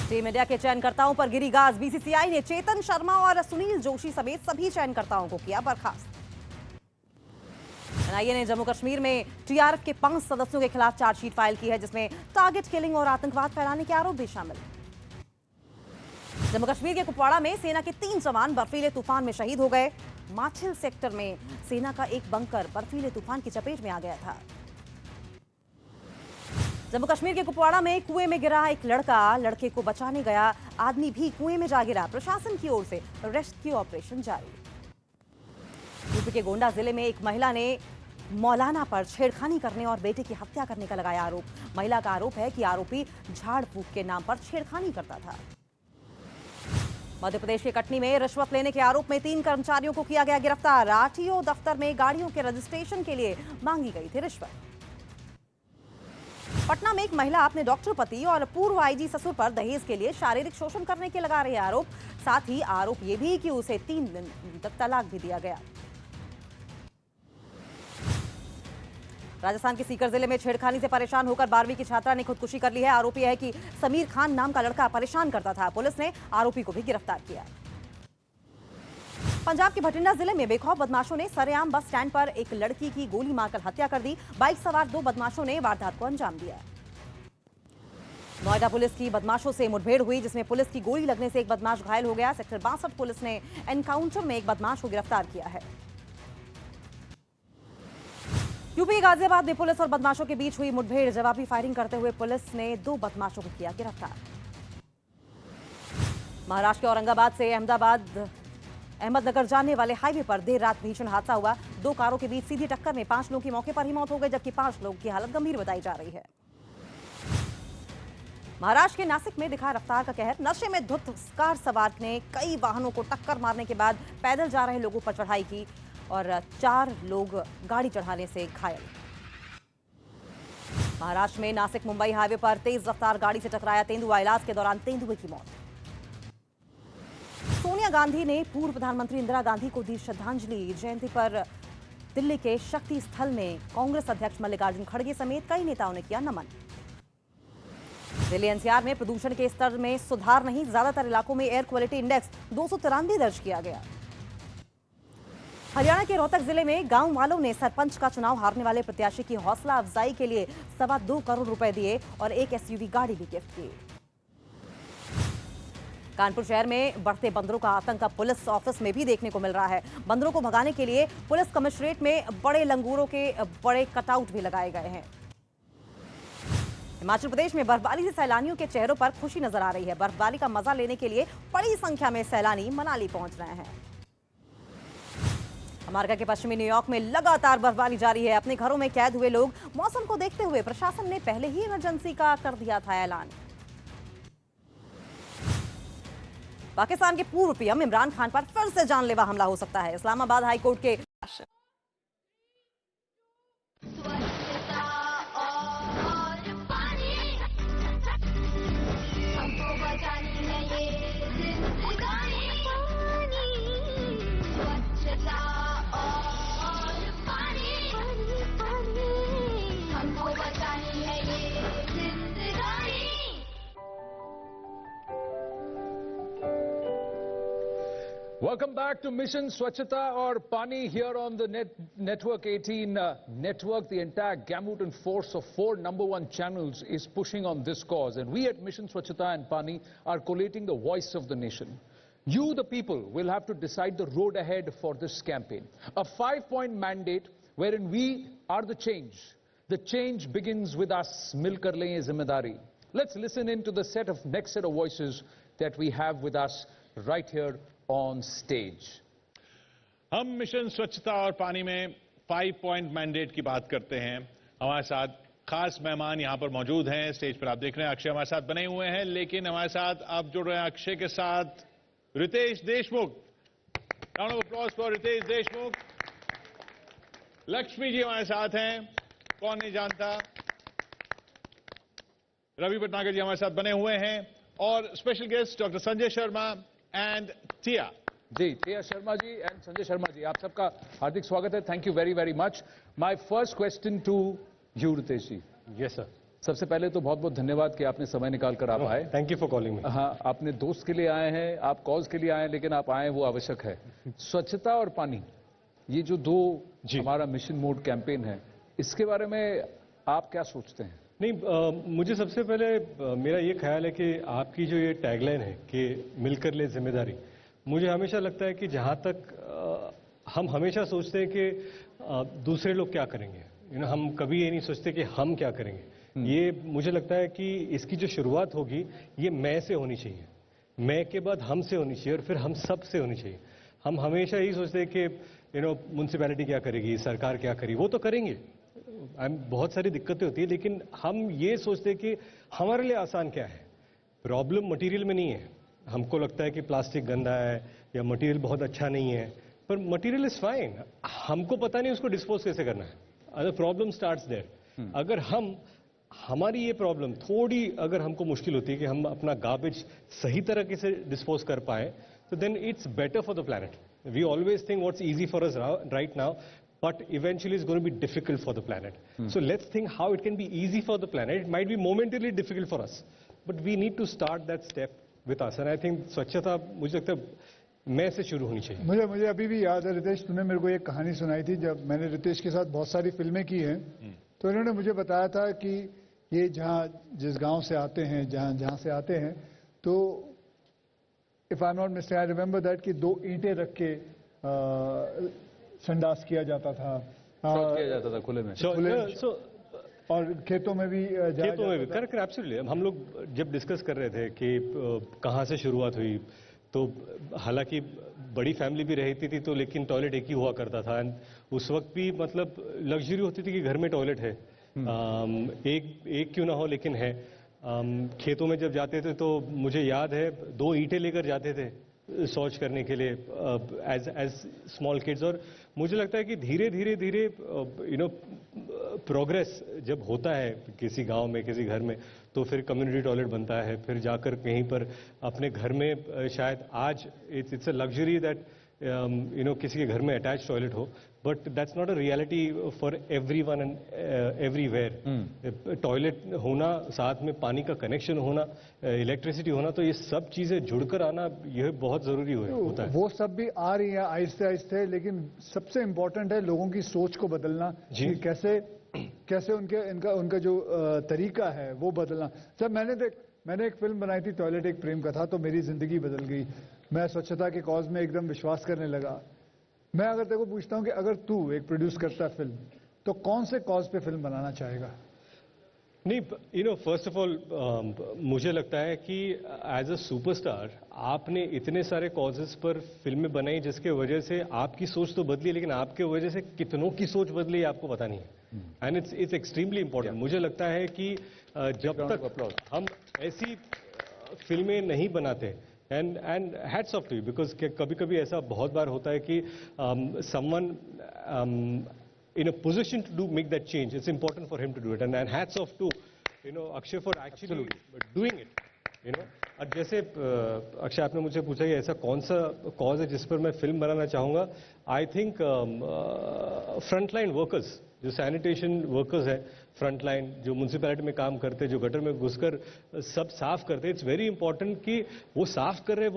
टीम इंडिया के चयनकर्ताओं पर गिरी गाज। बीसीसीआई ने चेतन शर्मा और सुनील जोशी समेत सभी चयनकर्ताओं को किया बर्खास्त। एनआईए ने जम्मू कश्मीर में टीआरएफ के 5 सदस्यों के खिलाफ चार्जशीट फाइल की है, जिसमें टारगेट किलिंग और आतंकवाद फैलाने के आरोप भी शामिल। जम्मू कश्मीर के कुपवाड़ा में सेना के 3 जवान बर्फीले तूफान में शहीद हो गए। माछिल सेक्टर में सेना का एक बंकर बर्फीले तूफान की चपेट में आ गया था। जम्मू कश्मीर के कुपवाड़ा में कुएं में गिरा एक लड़के को बचाने गया आदमी भी कुएं में जा गिरा। प्रशासन की ओर से रेस्क्यू ऑपरेशन जारी। यूपी के गोंडा जिले में एक महिला ने मौलाना पर छेड़खानी करने और बेटे की हत्या करने का लगाया आरोप। महिला का आरोप है कि आरोपी झाड़ फूक के नाम पर छेड़खानी करता था। मध्य प्रदेश के कटनी में रिश्वत लेने के आरोप में 3 कर्मचारियों को किया गया गिरफ्तार। आरटीओ दफ्तर में गाड़ियों के रजिस्ट्रेशन के लिए मांगी गई थी रिश्वत। पटना में एक महिला अपने डॉक्टर पति और पूर्व आईजी ससुर पर दहेज के लिए शारीरिक शोषण करने के लगा रहे आरोप। साथ ही आरोप यह भी कि उसे 3 दिन तक तलाक भी दिया गया। राजस्थान के सीकर जिले में छेड़खानी से परेशान होकर 12वीं की छात्रा ने खुदकुशी कर ली है। आरोपी है कि समीर खान नाम का लड़का परेशान करता था। पुलिस ने आरोपी को भी गिरफ्तार किया। पंजाब के भटिंडा जिले में बेखौफ बदमाशों ने सरेआम बस स्टैंड पर एक लड़की की गोली मारकर हत्या कर दी। बाइक सवार 2 बदमाशों ने वारदात को अंजाम दिया। नोएडा पुलिस की बदमाशों से मुठभेड़ हुई, जिसमें पुलिस की गोली लगने से एक बदमाश घायल हो गया। सेक्टर 62 पुलिस ने एनकाउंटर में एक बदमाश को गिरफ्तार किया है। यूपी गाजियाबाद में पुलिस और बदमाशों के बीच हुई मुठभेड़। जवाबी फायरिंग करते हुए पुलिस ने 2 बदमाशों को किया गिरफ्तार। महाराष्ट्र के औरंगाबाद से अहमदनगर जाने वाले हाईवे पर देर रात भीषण हादसा हुआ। 2 कारों के बीच सीधी टक्कर में 5 लोगों की मौके पर ही मौत हो गई, जबकि 5 लोगों की हालत गंभीर बताई जा रही है। महाराष्ट्र के नासिक में दिखा रफ्तार का कहर। नशे में धुत कार सवार ने कई वाहनों को टक्कर मारने के बाद पैदल जा रहे लोगों पर चढ़ाई की और 4 लोग गाड़ी चढ़ाने से घायल। महाराष्ट्र में नासिक मुंबई हाईवे पर तेज रफ्तार गाड़ी से टकराया तेंदुआ। इलाज के दौरान तेंदुए की मौत। सोनिया गांधी ने पूर्व प्रधानमंत्री इंदिरा गांधी को दी श्रद्धांजलि। जयंती पर दिल्ली के शक्ति स्थल में कांग्रेस अध्यक्ष मल्लिकार्जुन खड़गे समेत कई नेताओं ने किया नमन। दिल्ली एनसीआर में प्रदूषण के स्तर में सुधार नहीं, ज्यादातर इलाकों में एयर क्वालिटी इंडेक्स 293 दर्ज किया गया। हरियाणा के रोहतक जिले में गांव वालों ने सरपंच का चुनाव हारने वाले प्रत्याशी की हौसला अफजाई के लिए 2.25 करोड़ रुपए दिए और एक एसयूवी गाड़ी भी गिफ्ट की। कानपुर शहर में बढ़ते बंदरों का आतंक अब पुलिस ऑफिस में भी देखने को मिल रहा है। बंदरों को भगाने के लिए पुलिस कमिश्नरेट में बड़े लंगूरों के बड़े कटआउट भी लगाए गए हैं। हिमाचल प्रदेश में बर्फबारी से सैलानियों के चेहरों पर खुशी नजर आ रही है। बर्फबारी का मजा लेने के लिए बड़ी संख्या में सैलानी मनाली पहुंच रहे हैं। अमेरिका के पश्चिमी न्यूयॉर्क में लगातार बर्फबारी जारी है। अपने घरों में कैद हुए लोग मौसम को देखते हुए प्रशासन ने पहले ही इमरजेंसी का कर दिया था ऐलान। पाकिस्तान के पूर्व पीएम इमरान खान पर फिर से जानलेवा हमला हो सकता है। इस्लामाबाद हाईकोर्ट के Welcome back to Mission Swachhta or Paani here on the Network 18 network. The entire gamut and force of 4 #1 channels is pushing on this cause, and we at Mission Swachhta and Paani are collating the voice of the nation. You, the people, will have to decide the road ahead for this campaign. A 5-point mandate wherein we are the change. The change begins with us. Milkar lein ye zimmedari. Let's listen in to the next set of voices that we have with us right here on stage. हम मिशन स्वच्छता और पानी में 5-point मैंडेट की बात करते हैं। हमारे साथ खास मेहमान यहां पर मौजूद हैं। स्टेज पर आप देख रहे हैं अक्षय हमारे साथ बने हुए हैं, लेकिन हमारे साथ आप जुड़ रहे हैं अक्षय के साथ Riteish Deshmukh. Round of applause for Riteish Deshmukh. Lakshmi ji हमारे साथ हैं, कौन नहीं जानता। रवि भटनागर जी हमारे साथ बने हुए हैं और special guest doctor Sanjay Sharma and Tia. जी, नेहा शर्मा जी एंड संजय शर्मा जी, आप सबका हार्दिक स्वागत है. Thank you very very much. My first question to you Riteish ji. Yes sir. सबसे पहले तो बहुत बहुत धन्यवाद कि आपने समय निकाल कर आप आए. Thank you for calling me. हाँ, आपने दोस्त के लिए आए हैं, आप कॉज के लिए आए हैं, लेकिन आप आए वो आवश्यक है. स्वच्छता और पानी, ये जो दो हमारा मिशन मोड कैंपेन है, इसके बारे में आप क्या सोचते हैं? नहीं, मुझे सबसे पहले मेरा ये ख्याल है कि आपकी जो ये टैगलाइन है कि मिलकर ले जिम्मेदारी, मुझे हमेशा लगता है कि जहाँ तक हम हमेशा सोचते हैं कि दूसरे लोग क्या करेंगे, हम कभी ये नहीं सोचते कि हम क्या करेंगे. ये मुझे लगता है कि इसकी जो शुरुआत होगी ये मैं से होनी चाहिए, मैं के बाद हम से होनी चाहिए और फिर हम सब से होनी चाहिए. हम हमेशा यही सोचते हैं कि म्यूनसिपैलिटी क्या करेगी, सरकार क्या करेगी, वो तो करेंगे, बहुत सारी दिक्कतें होती है, लेकिन हम ये सोचते हैं कि हमारे लिए आसान क्या है. प्रॉब्लम मटेरियल में नहीं है. हमको लगता है कि प्लास्टिक गंदा है या मटेरियल बहुत अच्छा नहीं है, पर मटेरियल इज फाइन, हमको पता नहीं उसको डिस्पोज कैसे करना है. अगर प्रॉब्लम स्टार्ट्स देयर. अगर हमारी ये प्रॉब्लम थोड़ी अगर हमको मुश्किल होती है कि हम अपना गार्बेज सही तरीके से डिस्पोज कर पाए, तो then it's better for the planet. We always think what's easy for us right now, but eventually it's going to be difficult for the planet. So let's think how it can be easy for the planet. It might be momentarily difficult for us, but we need to start that step with us. And I think स्वच्छता मुझे लगता है मैं से शुरू होनी चाहिए. मुझे अभी भी याद है रितेश, तूने मेरे को एक कहानी सुनाई थी जब मैंने रितेश के साथ बहुत सारी फिल्में की हैं, तो इन्होंने मुझे बताया था कि ये जिस गांव से आते हैं, जहां से आते हैं, तो if I am not mistaken I remember that कि 2 ईंटें रख के संडास किया जाता था, किया जाता था खुले में, और खेतों में भी करेक्ट. एब्सोल्युटली. हम लोग जब डिस्कस कर रहे थे कि कहाँ से शुरुआत हुई, तो हालांकि बड़ी फैमिली भी रहती थी, तो लेकिन टॉयलेट एक ही हुआ करता था. एंड उस वक्त भी मतलब लग्जरी होती थी कि घर में टॉयलेट है, एक क्यों ना हो लेकिन है. खेतों में जब जाते थे तो मुझे याद है 2 ईंटें लेकर जाते थे शौच करने के लिए एज स्मॉल किड्स. और मुझे लगता है कि धीरे धीरे प्रोग्रेस जब होता है किसी गांव में, किसी घर में, तो फिर कम्युनिटी टॉयलेट बनता है, फिर जाकर कहीं पर अपने घर में शायद आज इट्स अ लग्जरी दैट किसी के घर में अटैच टॉयलेट हो, but that's not a reality for everyone and everywhere. Toilet होना, साथ में पानी का कनेक्शन होना, इलेक्ट्रिसिटी होना, तो ये सब चीजें जुड़कर आना यह बहुत जरूरी होता है. वो सब भी आ रही है आहिस्ते आहिस्ते, लेकिन सबसे इम्पोर्टेंट है लोगों की सोच को बदलना, कि कैसे उनका जो तरीका है वो बदलना. जब मैंने एक फिल्म बनाई थी टॉयलेट एक प्रेम कथा, तो मेरी जिंदगी बदल गई. मैं स्वच्छता के कॉज में एकदम विश्वास करने लगा. मैं अगर तेरे को पूछता हूं कि अगर तू एक प्रोड्यूस करता फिल्म, तो कौन से कॉज पे फिल्म बनाना चाहेगा? नहीं, फर्स्ट ऑफ ऑल मुझे लगता है कि एज अ सुपरस्टार आपने इतने सारे कॉजेस पर फिल्में बनाई जिसके वजह से आपकी सोच तो बदली, लेकिन आपके वजह से कितनों की सोच बदली आपको पता नहीं है. And it's extremely important. मुझे लगता है कि जब तक हम ऐसी फिल्में नहीं बनाते, and hats off to you, because कभी कभी ऐसा बहुत बार होता है कि someone in a position to make that change, it's important for him to do it, and hats off to Akshay for actually doing it. और जैसे अक्षय आपने मुझे पूछा कि ऐसा कौन सा कॉज है जिस पर मैं फिल्म बनाना चाहूंगा, आई थिंक फ्रंटलाइन वर्कर्स, जो सैनिटेशन वर्कर्स हैं, फ्रंटलाइन जो म्यूनसिपैलिटी में काम करते हैं, जो गटर में घुसकर सब साफ करते हैं, इट्स वेरी इंपॉर्टेंट कि वो साफ कर रहे हैं,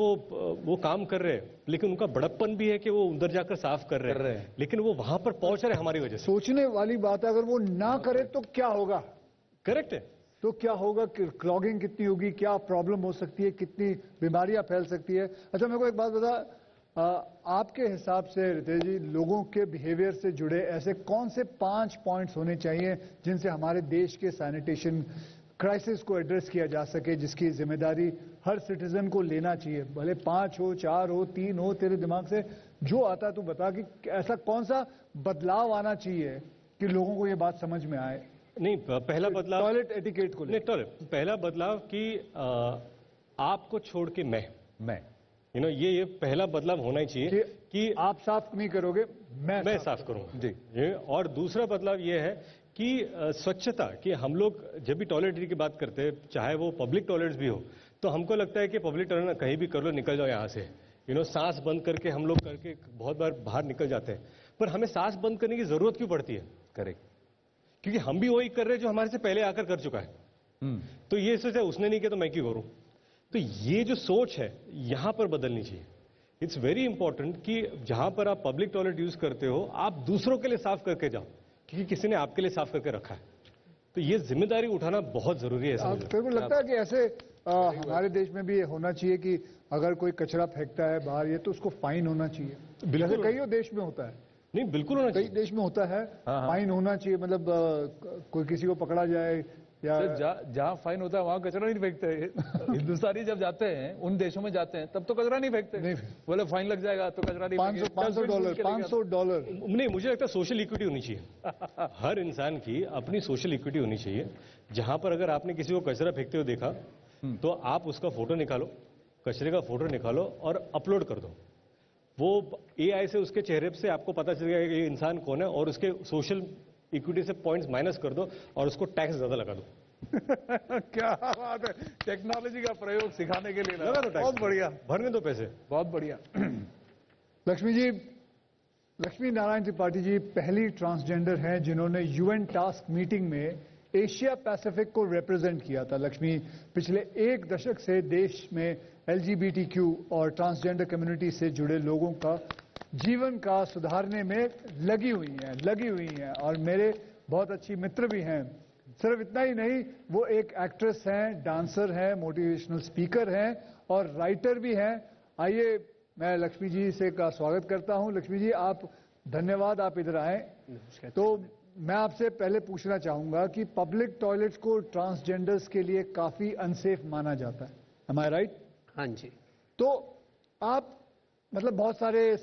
वो काम कर रहे हैं, लेकिन उनका बड़प्पन भी है कि वो अंदर जाकर साफ कर रहे हैं, लेकिन वो वहां पर पहुंच रहे हैं हमारी वजह से. सोचने वाली बात है, अगर वो ना करे तो क्या होगा? करेक्ट है. तो क्या होगा, क्लॉगिंग कितनी होगी, क्या प्रॉब्लम हो सकती है, कितनी बीमारियां फैल सकती है. अच्छा, मेरे को एक बात बता, आपके हिसाब से रितेश जी, लोगों के बिहेवियर से जुड़े ऐसे कौन से 5 पॉइंट्स होने चाहिए जिनसे हमारे देश के सैनिटेशन क्राइसिस को एड्रेस किया जा सके, जिसकी जिम्मेदारी हर सिटीजन को लेना चाहिए? भले 5 हो, 4 हो, 3 हो, तेरे दिमाग से जो आता तू बता कि ऐसा कौन सा बदलाव आना चाहिए कि लोगों को ये बात समझ में आए. नहीं, पहला बदलाव टॉयलेट एटिकेट को नहीं, पहला बदलाव कि आपको छोड़ के मैं ये पहला बदलाव होना ही चाहिए कि आप साफ नहीं करोगे, मैं साफ करूंगा जी. और दूसरा बदलाव ये है कि स्वच्छता, कि हम लोग जब भी टॉयलेटरी की बात करते हैं, चाहे वो पब्लिक टॉयलेट्स भी हो, तो हमको लगता है कि पब्लिक टॉयलेट कहीं भी कर लो, निकल जाओ यहाँ से. सांस बंद करके हम लोग करके बहुत बार बाहर निकल जाते हैं, पर हमें सांस बंद करने की जरूरत क्यों पड़ती है? करेक्ट, क्योंकि हम भी वही कर रहे हैं जो हमारे से पहले आकर कर चुका है। तो ये सोचा उसने नहीं किया तो मैं क्यों करूं? तो ये जो सोच है यहां पर बदलनी चाहिए। इट्स वेरी इंपॉर्टेंट कि जहां पर आप पब्लिक टॉयलेट यूज करते हो आप दूसरों के लिए साफ करके जाओ, क्योंकि किसी ने आपके लिए साफ करके रखा है। तो ये जिम्मेदारी उठाना बहुत जरूरी है। मेरे को लगता है कि ऐसे हमारे देश में भी होना चाहिए कि अगर कोई कचरा फेंकता है बाहर ये तो उसको फाइन होना चाहिए। बिल्कुल, कई देश में होता है। नहीं, बिल्कुल होना चाहिए। कई देश में होता है, फाइन होना चाहिए। मतलब कोई किसी को पकड़ा जाए या जहाँ फाइन होता है वहाँ कचरा नहीं फेंकते। हिंदुस्तानी जब जाते हैं उन देशों में जाते हैं तब तो कचरा नहीं फेंकते, बोले फाइन लग जाएगा तो कचरा नहीं। $500 नहीं, मुझे लगता है सोशल इक्विटी होनी चाहिए। हर इंसान की अपनी सोशल इक्विटी होनी चाहिए। जहां पर अगर आपने किसी को कचरा फेंकते हुए देखा तो आप उसका फोटो निकालो, कचरे का फोटो निकालो और अपलोड कर दो। वो AI से उसके चेहरे से आपको पता चल जाएगा कि ये इंसान कौन है, और उसके सोशल इक्विटी से पॉइंट्स माइनस कर दो और उसको टैक्स ज्यादा लगा दो। क्या बात है, टेक्नोलॉजी का प्रयोग सिखाने के लिए लगा दो टैक्स। बहुत बढ़िया, भरने दो पैसे। बहुत बढ़िया। लक्ष्मी नारायण त्रिपाठी जी पहली ट्रांसजेंडर हैं जिन्होंने UN टास्क मीटिंग में एशिया पैसिफिक को रिप्रेजेंट किया था। लक्ष्मी पिछले 1 दशक से देश में LGBTQ और ट्रांसजेंडर कम्युनिटी से जुड़े लोगों का जीवन का सुधारने में लगी हुई हैं और मेरे बहुत अच्छी मित्र भी हैं। सिर्फ इतना ही नहीं, वो एक एक्ट्रेस हैं, डांसर हैं, मोटिवेशनल स्पीकर हैं और राइटर भी हैं। आइए मैं लक्ष्मी जी से का स्वागत करता हूं। लक्ष्मी जी, आप धन्यवाद, आप इधर आए। तो मैं आपसे पहले पूछना चाहूंगा कि पब्लिक टॉयलेट्स को ट्रांसजेंडर्स के लिए काफी अनसेफ माना जाता है, एम आई राइट? हाँ जी। तो आप मतलब बहुत सारे